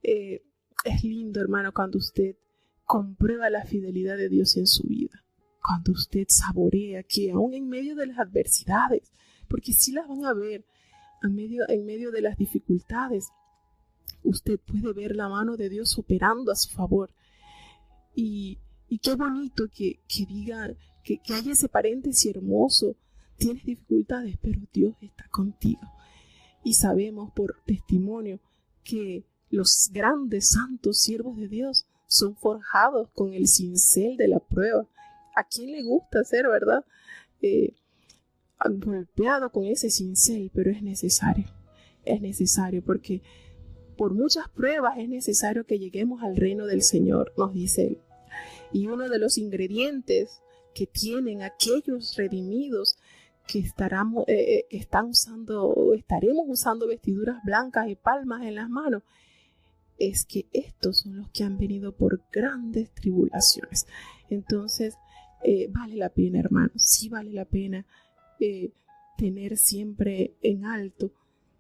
es lindo, hermano, cuando usted comprueba la fidelidad de Dios en su vida. Cuando usted saborea que aún en medio de las adversidades, porque sí las van a ver, en medio de las dificultades, usted puede ver la mano de Dios operando a su favor. Y Y qué bonito que diga que haya ese paréntesis hermoso. Tienes dificultades, pero Dios está contigo. Y sabemos por testimonio que los grandes santos siervos de Dios son forjados con el cincel de la prueba. ¿A quién le gusta ser, verdad? Golpeado con ese cincel, pero es necesario. Es necesario porque por muchas pruebas es necesario que lleguemos al reino del Señor, nos dice Él. Y uno de los ingredientes que tienen aquellos redimidos que estaremos usando vestiduras blancas y palmas en las manos, es que estos son los que han venido por grandes tribulaciones. Entonces, vale la pena, hermanos, sí vale la pena tener siempre en alto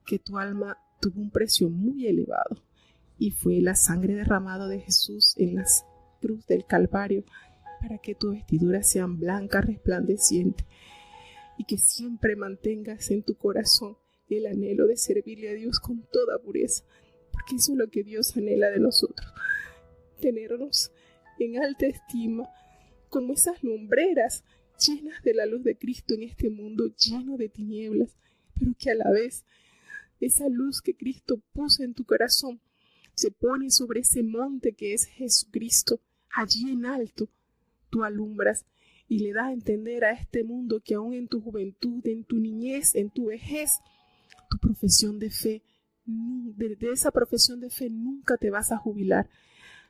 que tu alma tuvo un precio muy elevado y fue la sangre derramada de Jesús en la cruz del Calvario para que tus vestiduras sean blancas, resplandecientes, y que siempre mantengas en tu corazón el anhelo de servirle a Dios con toda pureza, porque eso es lo que Dios anhela de nosotros, tenernos en alta estima como esas lumbreras llenas de la luz de Cristo en este mundo lleno de tinieblas, pero que a la vez esa luz que Cristo puso en tu corazón se pone sobre ese monte que es Jesucristo. Allí en alto tú alumbras y le das a entender a este mundo que aún en tu juventud, en tu niñez, en tu vejez, tu profesión de fe, de esa profesión de fe nunca te vas a jubilar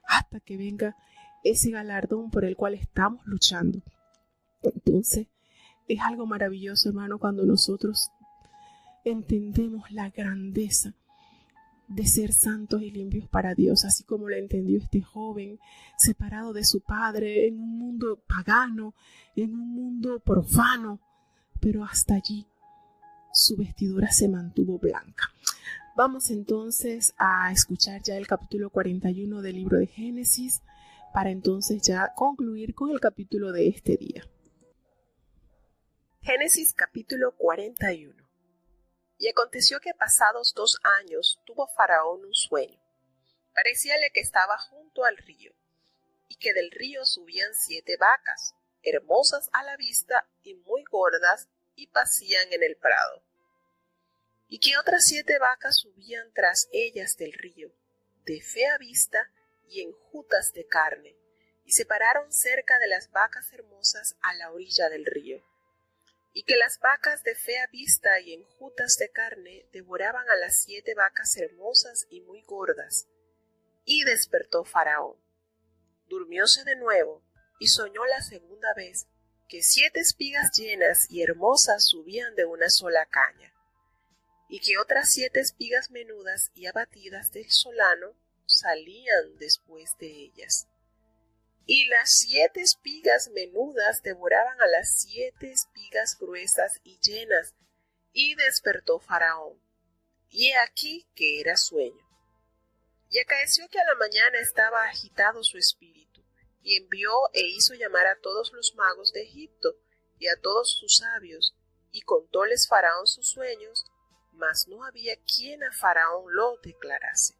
hasta que venga ese galardón por el cual estamos luchando. Entonces, es algo maravilloso, hermano, cuando nosotros entendemos la grandeza de ser santos y limpios para Dios, así como lo entendió este joven, separado de su padre, en un mundo pagano, en un mundo profano, pero hasta allí su vestidura se mantuvo blanca. Vamos entonces a escuchar ya el capítulo 41 del libro de Génesis, para entonces ya concluir con el capítulo de este día. Génesis capítulo 41. Y aconteció que pasados 2 años tuvo Faraón un sueño. Parecíale que estaba junto al río, y que del río subían 7 vacas, hermosas a la vista y muy gordas, y pacían en el prado. Y que otras 7 vacas subían tras ellas del río, de fea vista y enjutas de carne, y se pararon cerca de las vacas hermosas a la orilla del río. Y que las vacas de fea vista y enjutas de carne devoraban a las 7 vacas hermosas y muy gordas. Y despertó Faraón. Durmióse de nuevo, y soñó la segunda vez, que 7 espigas llenas y hermosas subían de una sola caña, y que otras 7 espigas menudas y abatidas del solano salían después de ellas. Y las 7 espigas menudas devoraban a las 7 espigas gruesas y llenas, y despertó Faraón. Y he aquí que era sueño. Y acaeció que a la mañana estaba agitado su espíritu, y envió e hizo llamar a todos los magos de Egipto, y a todos sus sabios, y contóles Faraón sus sueños, mas no había quien a Faraón lo declarase.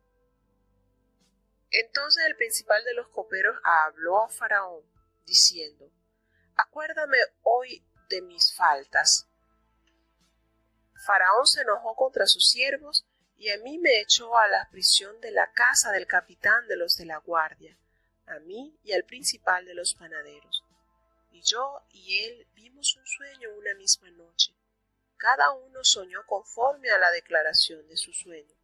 Entonces el principal de los coperos habló a Faraón, diciendo: Acuérdame hoy de mis faltas. Faraón se enojó contra sus siervos, y a mí me echó a la prisión de la casa del capitán de los de la guardia, a mí y al principal de los panaderos. Y yo y él vimos un sueño una misma noche. Cada uno soñó conforme a la declaración de su sueño.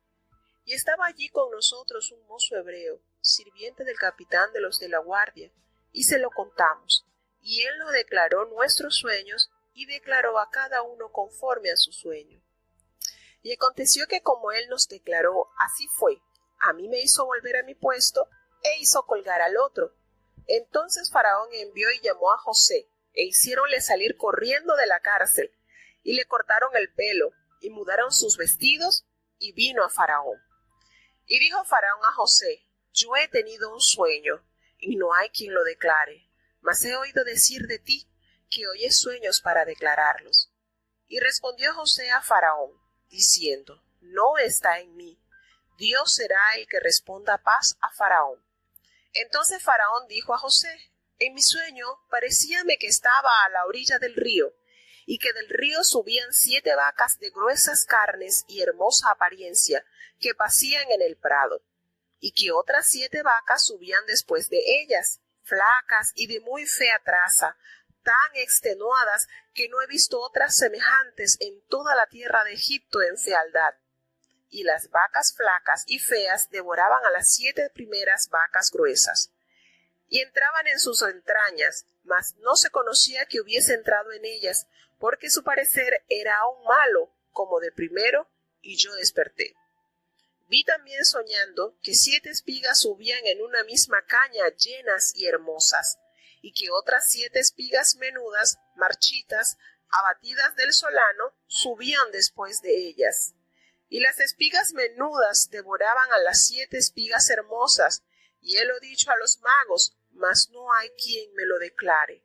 Y estaba allí con nosotros un mozo hebreo, sirviente del capitán de los de la guardia, y se lo contamos, y él nos declaró nuestros sueños, y declaró a cada uno conforme a su sueño. Y aconteció que como él nos declaró, así fue. A mí me hizo volver a mi puesto, e hizo colgar al otro. Entonces Faraón envió y llamó a José, e hiciéronle salir corriendo de la cárcel, y le cortaron el pelo, y mudaron sus vestidos, y vino a Faraón. Y dijo Faraón a José: Yo he tenido un sueño, y no hay quien lo declare, mas he oído decir de ti que oyes sueños para declararlos. Y respondió José a Faraón, diciendo: No está en mí, Dios será el que responda paz a Faraón. Entonces Faraón dijo a José: En mi sueño parecíame que estaba a la orilla del río, y que del río subían 7 vacas de gruesas carnes y hermosa apariencia, que pacían en el prado, y que otras 7 vacas subían después de ellas, flacas y de muy fea traza, tan extenuadas que no he visto otras semejantes en toda la tierra de Egipto en fealdad. Y las vacas flacas y feas devoraban a las 7 primeras vacas gruesas. Y entraban en sus entrañas, mas no se conocía que hubiese entrado en ellas, porque su parecer era aún malo, como de primero, y yo desperté. Vi también soñando que 7 espigas subían en una misma caña llenas y hermosas, y que otras 7 espigas menudas, marchitas, abatidas del solano, subían después de ellas. Y las espigas menudas devoraban a las 7 espigas hermosas, y he lo dicho a los magos, mas no hay quien me lo declare.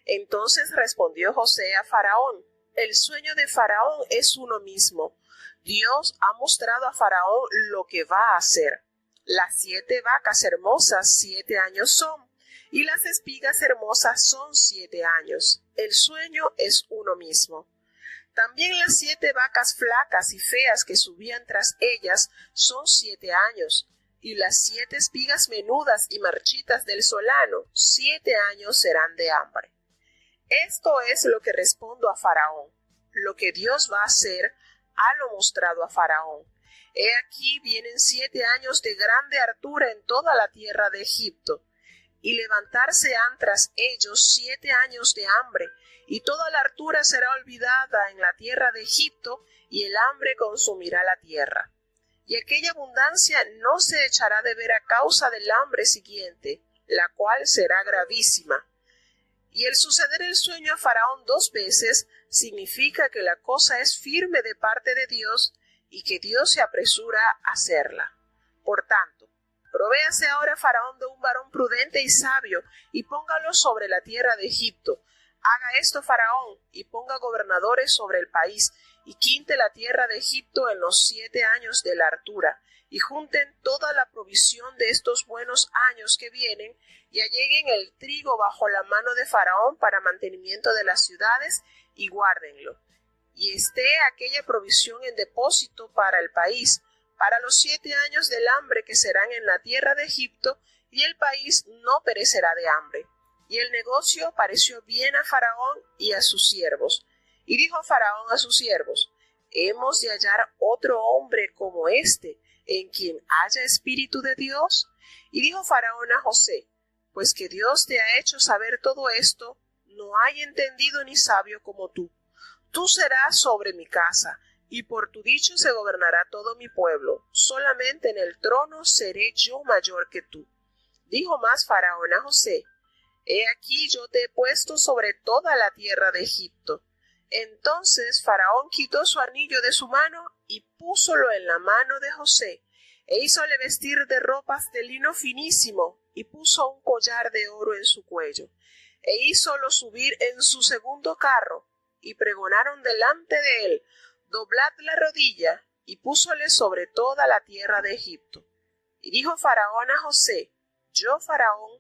Entonces respondió José a Faraón: el sueño de Faraón es uno mismo. Dios ha mostrado a Faraón lo que va a hacer. Las 7 vacas hermosas 7 años son, y las espigas hermosas son 7 años. El sueño es uno mismo. También las 7 vacas flacas y feas que subían tras ellas son 7 años, y las 7 espigas menudas y marchitas del solano 7 años serán de hambre. Esto es lo que respondo a Faraón. Lo que Dios va a hacer, lo mostrado a Faraón. He aquí vienen 7 años de grande hartura en toda la tierra de Egipto, y levantarse han tras ellos 7 años de hambre, y toda la hartura será olvidada en la tierra de Egipto, y el hambre consumirá la tierra. Y aquella abundancia no se echará de ver a causa del hambre siguiente, la cual será gravísima. Y el suceder el sueño a Faraón 2 veces significa que la cosa es firme de parte de Dios y que Dios se apresura a hacerla. Por tanto, provéase ahora Faraón de un varón prudente y sabio y póngalo sobre la tierra de Egipto. Haga esto Faraón y ponga gobernadores sobre el país y quinte la tierra de Egipto en los 7 años de la hartura y junten toda la provisión de estos buenos años que vienen y alleguen el trigo bajo la mano de Faraón para mantenimiento de las ciudades y guárdenlo. Y esté aquella provisión en depósito para el país, para los 7 años del hambre que serán en la tierra de Egipto, y el país no perecerá de hambre. Y el negocio pareció bien a Faraón y a sus siervos. Y dijo Faraón a sus siervos: ¿hemos de hallar otro hombre como este, en quien haya espíritu de Dios? Y dijo Faraón a José: pues que Dios te ha hecho saber todo esto, no hay entendido ni sabio como tú. Tú serás sobre mi casa, y por tu dicho se gobernará todo mi pueblo. Solamente en el trono seré yo mayor que tú. Dijo más Faraón a José: he aquí yo te he puesto sobre toda la tierra de Egipto. Entonces Faraón quitó su anillo de su mano y púsolo en la mano de José, e hízole vestir de ropas de lino finísimo, y puso un collar de oro en su cuello, e hízolo subir en su segundo carro, y pregonaron delante de él: doblad la rodilla, y púsole sobre toda la tierra de Egipto. Y dijo Faraón a José: yo Faraón,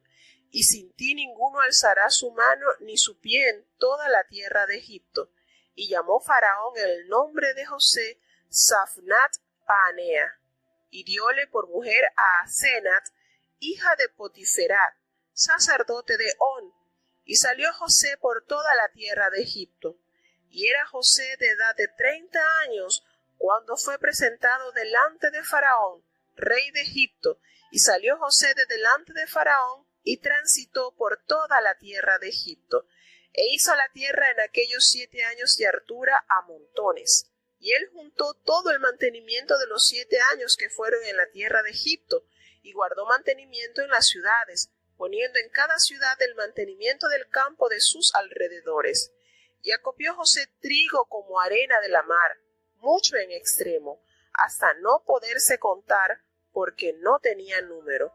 y sin ti ninguno alzará su mano ni su pie en toda la tierra de Egipto. Y llamó Faraón el nombre de José Safnat Paanea, y dióle por mujer a Asenat, hija de Potiferat, sacerdote de On. Y salió José por toda la tierra de Egipto. Y era José de edad de 30 años cuando fue presentado delante de Faraón, rey de Egipto. Y salió José de delante de Faraón y transitó por toda la tierra de Egipto. E hizo la tierra en aquellos 7 años de hartura a montones. Y él juntó todo el mantenimiento de los 7 años que fueron en la tierra de Egipto, y guardó mantenimiento en las ciudades, poniendo en cada ciudad el mantenimiento del campo de sus alrededores. Y acopió José trigo como arena de la mar, mucho en extremo, hasta no poderse contar, porque no tenía número.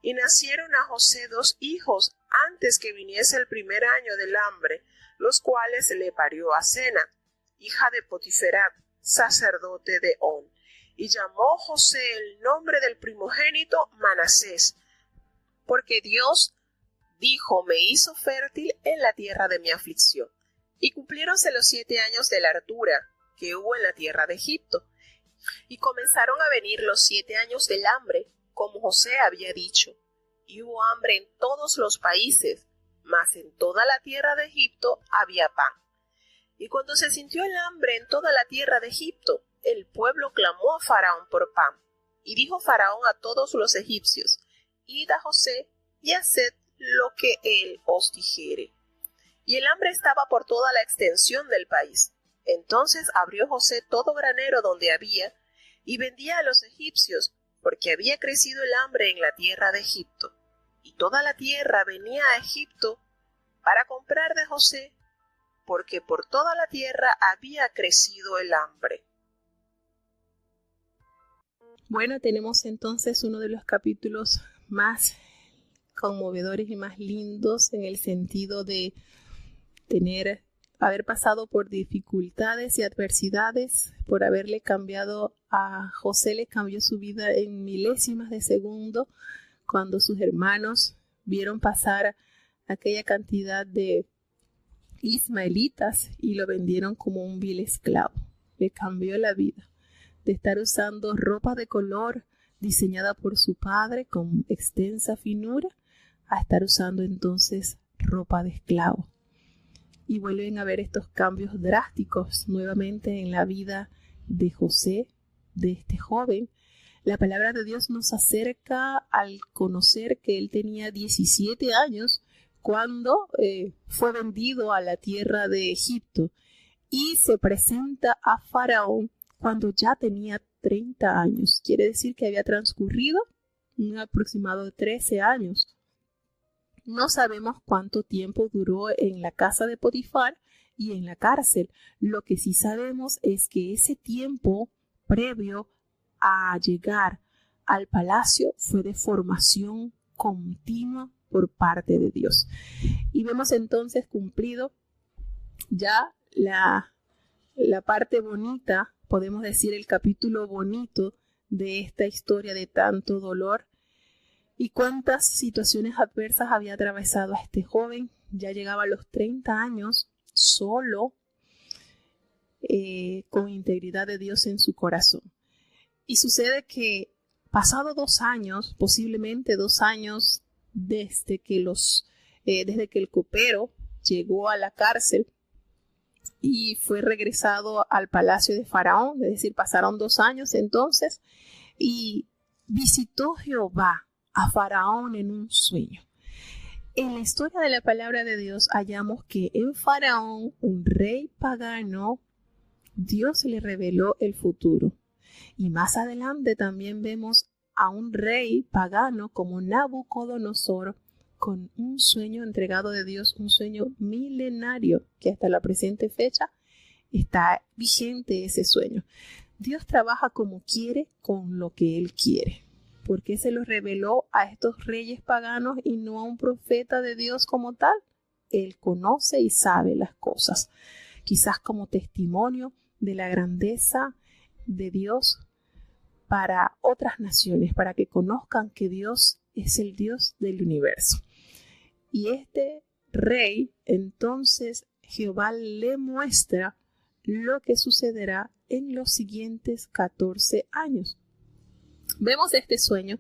Y nacieron a José 2 hijos antes que viniese el primer año del hambre, los cuales le parió Asenat, hija de Potiferat, sacerdote de On. Y llamó José el nombre del primogénito Manasés, porque Dios dijo, me hizo fértil en la tierra de mi aflicción. Y cumpliéronse los 7 años de la hartura que hubo en la tierra de Egipto. Y comenzaron a venir los 7 años del hambre, como José había dicho. Y hubo hambre en todos los países, mas en toda la tierra de Egipto había pan. Y cuando se sintió el hambre en toda la tierra de Egipto, el pueblo clamó a Faraón por pan. Y dijo Faraón a todos los egipcios, id a José y haced lo que él os dijere. Y el hambre estaba por toda la extensión del país. Entonces abrió José todo granero donde había, y vendía a los egipcios, porque había crecido el hambre en la tierra de Egipto. Y toda la tierra venía a Egipto para comprar de José, porque por toda la tierra había crecido el hambre. Bueno, tenemos entonces uno de los capítulos más conmovedores y más lindos en el sentido de haber pasado por dificultades y adversidades, por haberle cambiado a José, le cambió su vida en milésimas de segundo, cuando sus hermanos vieron pasar aquella cantidad de ismaelitas y lo vendieron como un vil esclavo. Le cambió la vida de estar usando ropa de color diseñada por su padre con extensa finura a estar usando entonces ropa de esclavo. Y vuelven a ver estos cambios drásticos nuevamente en la vida de José, de este joven. La palabra de Dios nos acerca al conocer que él tenía 17 años cuando fue vendido a la tierra de Egipto y se presenta a Faraón cuando ya tenía 30 años. Quiere decir que había transcurrido un aproximado de 13 años. No sabemos cuánto tiempo duró en la casa de Potifar y en la cárcel. Lo que sí sabemos es que ese tiempo previo a llegar al palacio fue de formación continua por parte de Dios. Y vemos entonces cumplido ya la parte bonita, podemos decir el capítulo bonito de esta historia de tanto dolor. Y cuántas situaciones adversas había atravesado a este joven. Ya llegaba a los 30 años solo, con integridad de Dios en su corazón. Y sucede que pasado 2 años, posiblemente 2 años desde que el copero llegó a la cárcel y fue regresado al palacio de Faraón, es decir, pasaron 2 años entonces, y visitó Jehová a Faraón en un sueño. En la historia de la palabra de Dios hallamos que en Faraón, un rey pagano, Dios le reveló el futuro. Y más adelante también vemos a un rey pagano como Nabucodonosor con un sueño entregado de Dios, un sueño milenario que hasta la presente fecha está vigente ese sueño. Dios trabaja como quiere con lo que Él quiere. ¿Por qué se lo reveló a estos reyes paganos y no a un profeta de Dios como tal? Él conoce y sabe las cosas, quizás como testimonio de la grandeza de Dios para otras naciones, para que conozcan que Dios es el Dios del universo. Y este rey, entonces, Jehová le muestra lo que sucederá en los siguientes 14 años. Vemos este sueño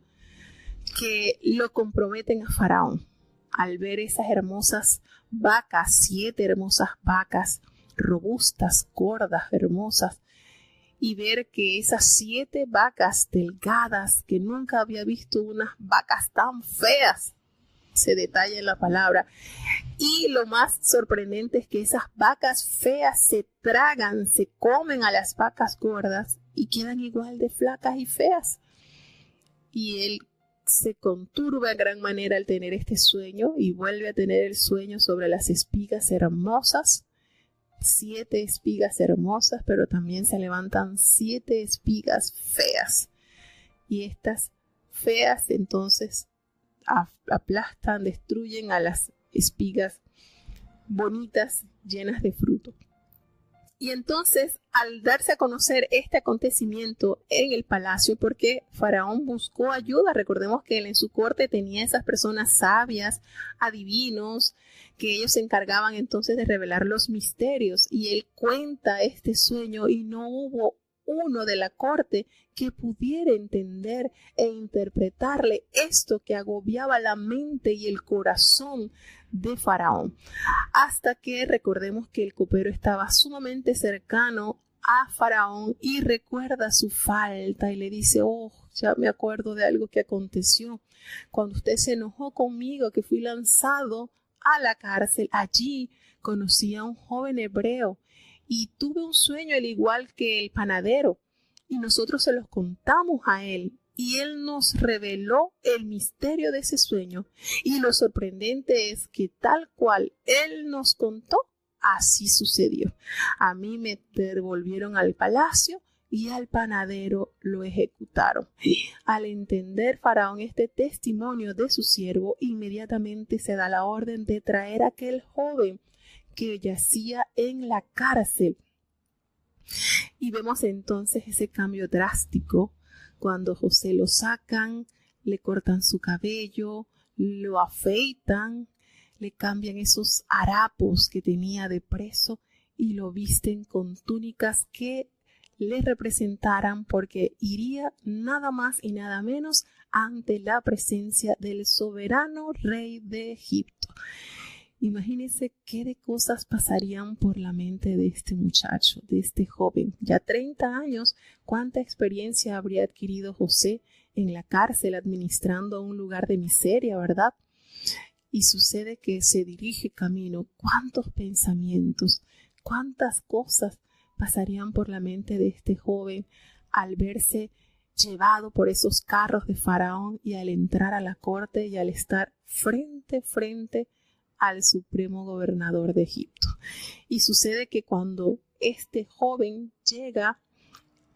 que lo comprometen a Faraón al ver esas hermosas vacas, 7 hermosas vacas, robustas, gordas, hermosas, y ver que esas 7 vacas delgadas, que nunca había visto unas vacas tan feas, se detalla en la palabra. Y lo más sorprendente es que esas vacas feas se tragan, se comen a las vacas gordas y quedan igual de flacas y feas. Y él se conturba en gran manera al tener este sueño y vuelve a tener el sueño sobre las espigas hermosas, 7 espigas hermosas, pero también se levantan 7 espigas feas. Y estas feas entonces aplastan, destruyen a las espigas bonitas, llenas de fruto. Y entonces, al darse a conocer este acontecimiento en el palacio, porque Faraón buscó ayuda, recordemos que él en su corte tenía esas personas sabias, adivinos, que ellos se encargaban entonces de revelar los misterios, y él cuenta este sueño y no hubo uno de la corte que pudiera entender e interpretarle esto que agobiaba la mente y el corazón de Faraón. Hasta que recordemos que el copero estaba sumamente cercano a Faraón y recuerda su falta y le dice, oh, ya me acuerdo de algo que aconteció cuando usted se enojó conmigo, que fui lanzado a la cárcel. Allí conocí a un joven hebreo y tuve un sueño al igual que el panadero y nosotros se los contamos a él y él nos reveló el misterio de ese sueño y lo sorprendente es que tal cual él nos contó, así sucedió. A mí me devolvieron al palacio y al panadero lo ejecutaron. Al entender Faraón este testimonio de su siervo, inmediatamente se da la orden de traer a aquel joven que yacía en la cárcel. Y vemos entonces ese cambio drástico cuando José lo sacan, le cortan su cabello, lo afeitan, le cambian esos harapos que tenía de preso y lo visten con túnicas que le representaran porque iría nada más y nada menos ante la presencia del soberano rey de Egipto. Imagínense qué de cosas pasarían por la mente de este muchacho, de este joven. Ya 30 años, cuánta experiencia habría adquirido José en la cárcel administrando un lugar de miseria, ¿verdad? Y sucede que se dirige camino. ¿Cuántos pensamientos, cuántas cosas pasarían por la mente de este joven al verse llevado por esos carros de Faraón y al entrar a la corte y al estar frente a frente al supremo gobernador de Egipto? Y sucede que cuando este joven llega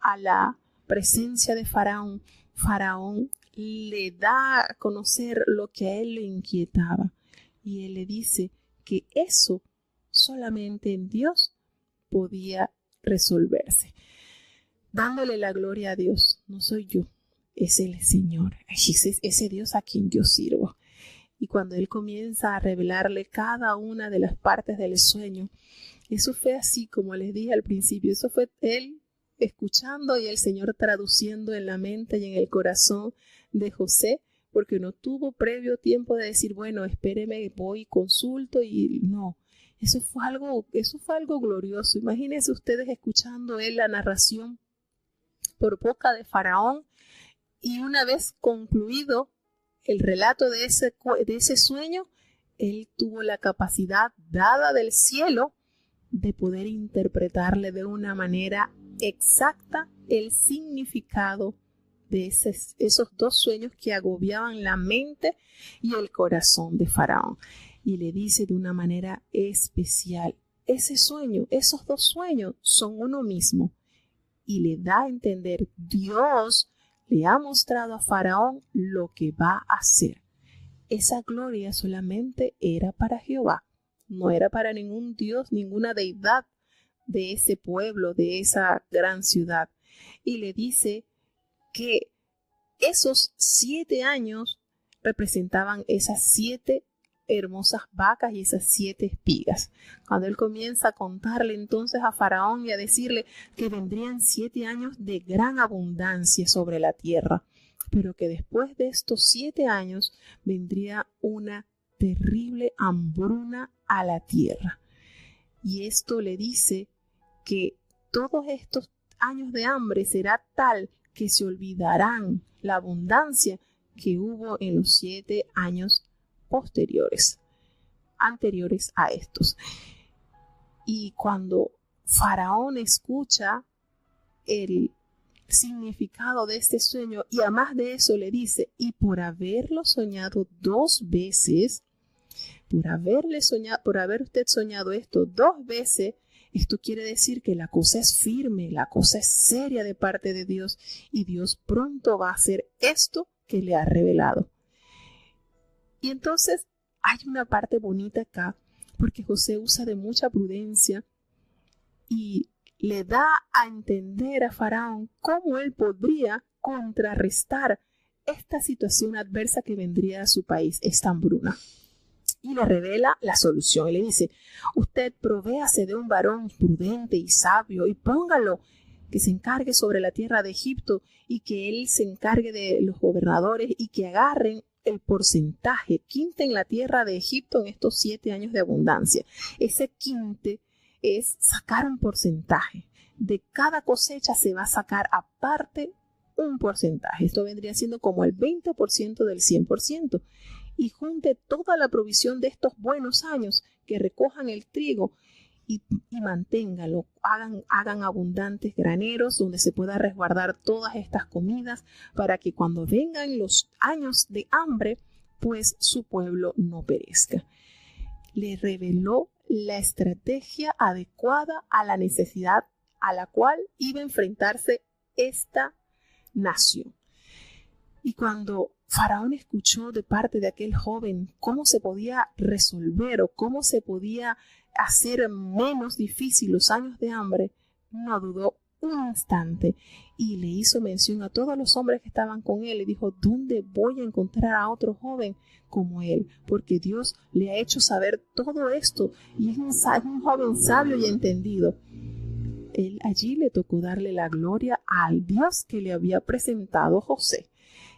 a la presencia de Faraón, Faraón le da a conocer lo que a él le inquietaba y él le dice que eso solamente en Dios podía resolverse, dándole la gloria a Dios. No soy yo, es el Señor, es ese Dios a quien yo sirvo. Y cuando él comienza a revelarle cada una de las partes del sueño, eso fue así como les dije al principio, eso fue él escuchando y el Señor traduciendo en la mente y en el corazón de José, porque no tuvo previo tiempo de decir, bueno, espéreme, voy y consulto, y no. Eso fue algo glorioso. Imagínense ustedes escuchando él la narración por boca de Faraón y una vez concluido el relato de ese sueño, él tuvo la capacidad dada del cielo de poder interpretarle de una manera exacta el significado de esos dos sueños que agobiaban la mente y el corazón de Faraón. Y le dice de una manera especial, ese sueño, esos dos sueños son uno mismo. Y le da a entender, Dios le ha mostrado a Faraón lo que va a hacer. Esa gloria solamente era para Jehová, no era para ningún dios, ninguna deidad de ese pueblo, de esa gran ciudad. Y le dice que esos 7 años representaban esas 7 hermosas vacas y esas 7 espigas. Cuando él comienza a contarle entonces a Faraón y a decirle que vendrían 7 años de gran abundancia sobre la tierra, pero que después de estos 7 años vendría una terrible hambruna a la tierra. Y esto le dice que todos estos años de hambre será tal que se olvidarán la abundancia que hubo en los 7 años anteriores a estos. Y cuando Faraón escucha el significado de este sueño y además de eso le dice, y por haberlo soñado 2 veces, por haber usted soñado esto 2 veces, esto quiere decir que la cosa es firme, la cosa es seria de parte de Dios y Dios pronto va a hacer esto que le ha revelado. Y entonces hay una parte bonita acá, porque José usa de mucha prudencia y le da a entender a Faraón cómo él podría contrarrestar esta situación adversa que vendría a su país, esta hambruna. Y le revela la solución. Y le dice, usted provéase de un varón prudente y sabio y póngalo que se encargue sobre la tierra de Egipto y que él se encargue de los gobernadores y que agarren el porcentaje, quinten la tierra de Egipto en estos 7 años de abundancia. Ese quinte es sacar un porcentaje. De cada cosecha se va a sacar aparte un porcentaje. Esto vendría siendo como el 20% del 100%. Y junte toda la provisión de estos buenos años, que recojan el trigo y manténganlo, hagan abundantes graneros donde se pueda resguardar todas estas comidas para que cuando vengan los años de hambre, pues su pueblo no perezca. Le reveló la estrategia adecuada a la necesidad a la cual iba a enfrentarse esta nación. Y cuando Faraón escuchó de parte de aquel joven cómo se podía resolver o cómo se podía hacer menos difícil los años de hambre, no dudó un instante y le hizo mención a todos los hombres que estaban con él y dijo, ¿dónde voy a encontrar a otro joven como él? Porque Dios le ha hecho saber todo esto y es un joven sabio y entendido. Él allí le tocó darle la gloria al Dios que le había presentado José.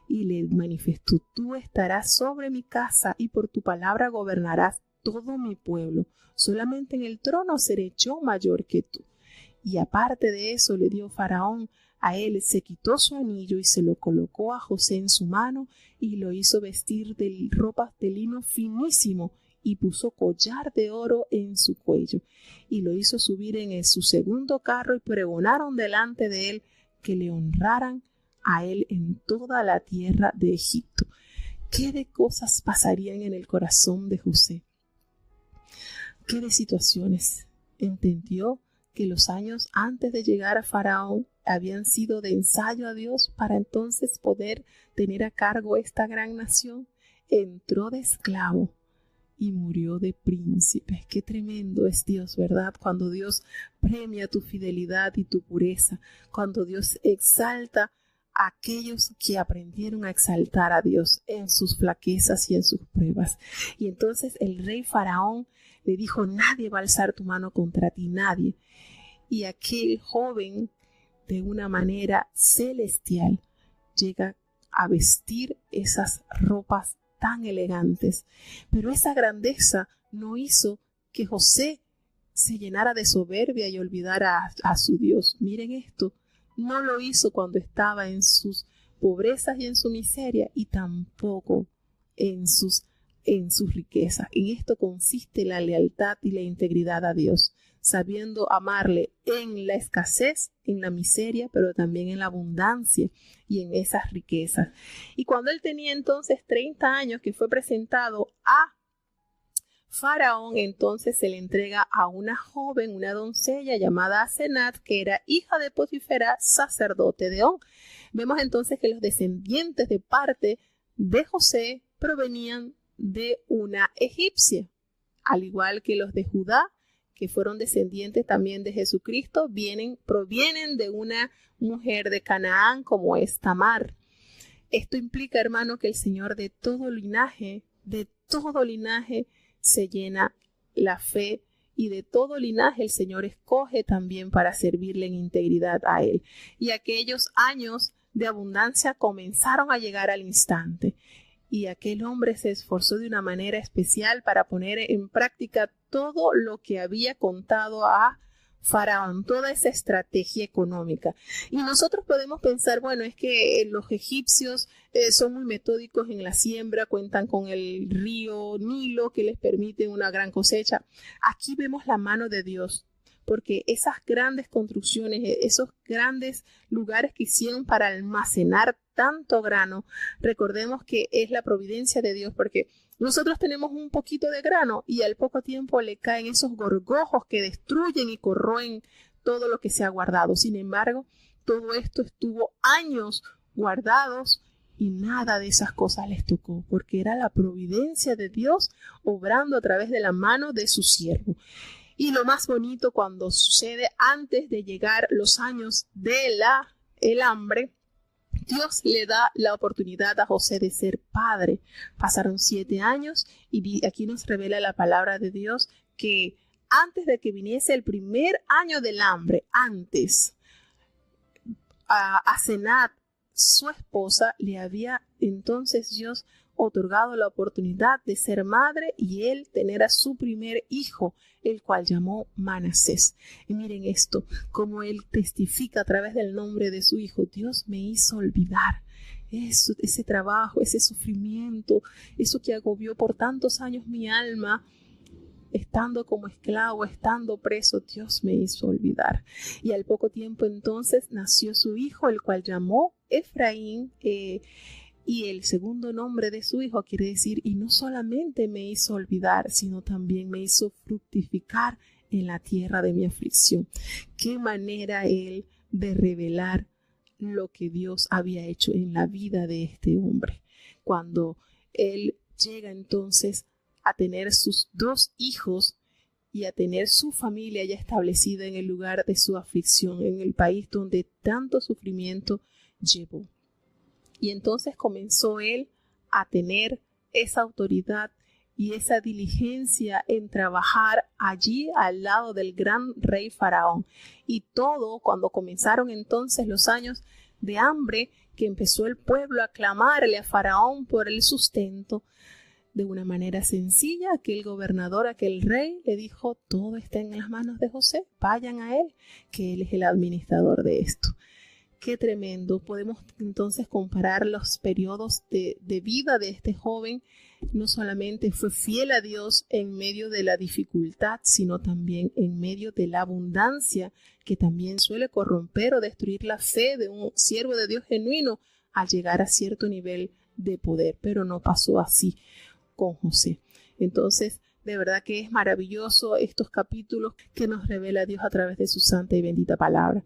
Y le manifestó, tú estarás sobre mi casa y por tu palabra gobernarás todo mi pueblo. Solamente en el trono seré yo mayor que tú. Y aparte de eso le dio Faraón a él, se quitó su anillo y se lo colocó a José en su mano y lo hizo vestir de ropas de lino finísimo y puso collar de oro en su cuello y lo hizo subir en su segundo carro y pregonaron delante de él que le honraran a él en toda la tierra de Egipto. ¿Qué de cosas pasarían en el corazón de José? ¿Qué de situaciones? Entendió que los años antes de llegar a Faraón habían sido de ensayo a Dios para entonces poder tener a cargo esta gran nación. Entró de esclavo y murió de príncipe. Qué tremendo es Dios, ¿verdad? Cuando Dios premia tu fidelidad y tu pureza, cuando Dios exalta a aquellos que aprendieron a exaltar a Dios en sus flaquezas y en sus pruebas. Y entonces el rey Faraón le dijo, nadie va a alzar tu mano contra ti, nadie. Y aquel joven, de una manera celestial, llega a vestir esas ropas tan elegantes. Pero esa grandeza no hizo que José se llenara de soberbia y olvidara a su Dios. Miren esto, no lo hizo cuando estaba en sus pobrezas y en su miseria, y tampoco en sus riquezas. En esto consiste la lealtad y la integridad a Dios, sabiendo amarle en la escasez, en la miseria, pero también en la abundancia y en esas riquezas. Y cuando él tenía entonces 30 años, que fue presentado a Faraón, entonces se le entrega a una joven, una doncella llamada Asenat, que era hija de Potifera, sacerdote de On. Vemos entonces que los descendientes de parte de José provenían de una egipcia, al igual que los de Judá, que fueron descendientes también de Jesucristo, provienen de una mujer de Canaán como es Tamar. Esto implica, hermano, que el Señor de todo linaje se llena la fe, y de todo linaje el Señor escoge también para servirle en integridad a Él. Y aquellos años de abundancia comenzaron a llegar al instante. Y aquel hombre se esforzó de una manera especial para poner en práctica todo lo que había contado a Faraón, toda esa estrategia económica. Y nosotros podemos pensar, bueno, es que los egipcios son muy metódicos en la siembra, cuentan con el río Nilo que les permite una gran cosecha. Aquí vemos la mano de Dios, porque esas grandes construcciones, esos grandes lugares que hicieron para almacenar tanto grano, recordemos que es la providencia de Dios, porque nosotros tenemos un poquito de grano y al poco tiempo le caen esos gorgojos que destruyen y corroen todo lo que se ha guardado. Sin embargo, todo esto estuvo años guardados y nada de esas cosas les tocó, porque era la providencia de Dios obrando a través de la mano de su siervo. Y lo más bonito cuando sucede antes de llegar los años de el hambre, Dios le da la oportunidad a José de ser padre. Pasaron 7 años y aquí nos revela la palabra de Dios que antes de que viniese el primer año del hambre, antes, a Asenat, su esposa, le había entonces Dios otorgado la oportunidad de ser madre y él tener a su primer hijo, el cual llamó Manasés. Y miren esto, como él testifica a través del nombre de su hijo: Dios me hizo olvidar eso, ese trabajo, ese sufrimiento, eso que agobió por tantos años mi alma, estando como esclavo, estando preso. Dios me hizo olvidar. Y al poco tiempo entonces nació su hijo, el cual llamó Efraín, y el segundo nombre de su hijo quiere decir, y no solamente me hizo olvidar, sino también me hizo fructificar en la tierra de mi aflicción. Qué manera él de revelar lo que Dios había hecho en la vida de este hombre. Cuando él llega entonces a tener sus 2 hijos y a tener su familia ya establecida en el lugar de su aflicción, en el país donde tanto sufrimiento llevó. Y entonces comenzó él a tener esa autoridad y esa diligencia en trabajar allí al lado del gran rey Faraón. Y todo cuando comenzaron entonces los años de hambre, que empezó el pueblo a clamarle a Faraón por el sustento, de una manera sencilla, aquel gobernador, aquel rey le dijo: todo está en las manos de José, vayan a él, que él es el administrador de esto. Qué tremendo. Podemos entonces comparar los periodos de vida de este joven. No solamente fue fiel a Dios en medio de la dificultad, sino también en medio de la abundancia, que también suele corromper o destruir la fe de un siervo de Dios genuino al llegar a cierto nivel de poder. Pero no pasó así con José. Entonces, de verdad que es maravilloso estos capítulos que nos revela Dios a través de su santa y bendita palabra.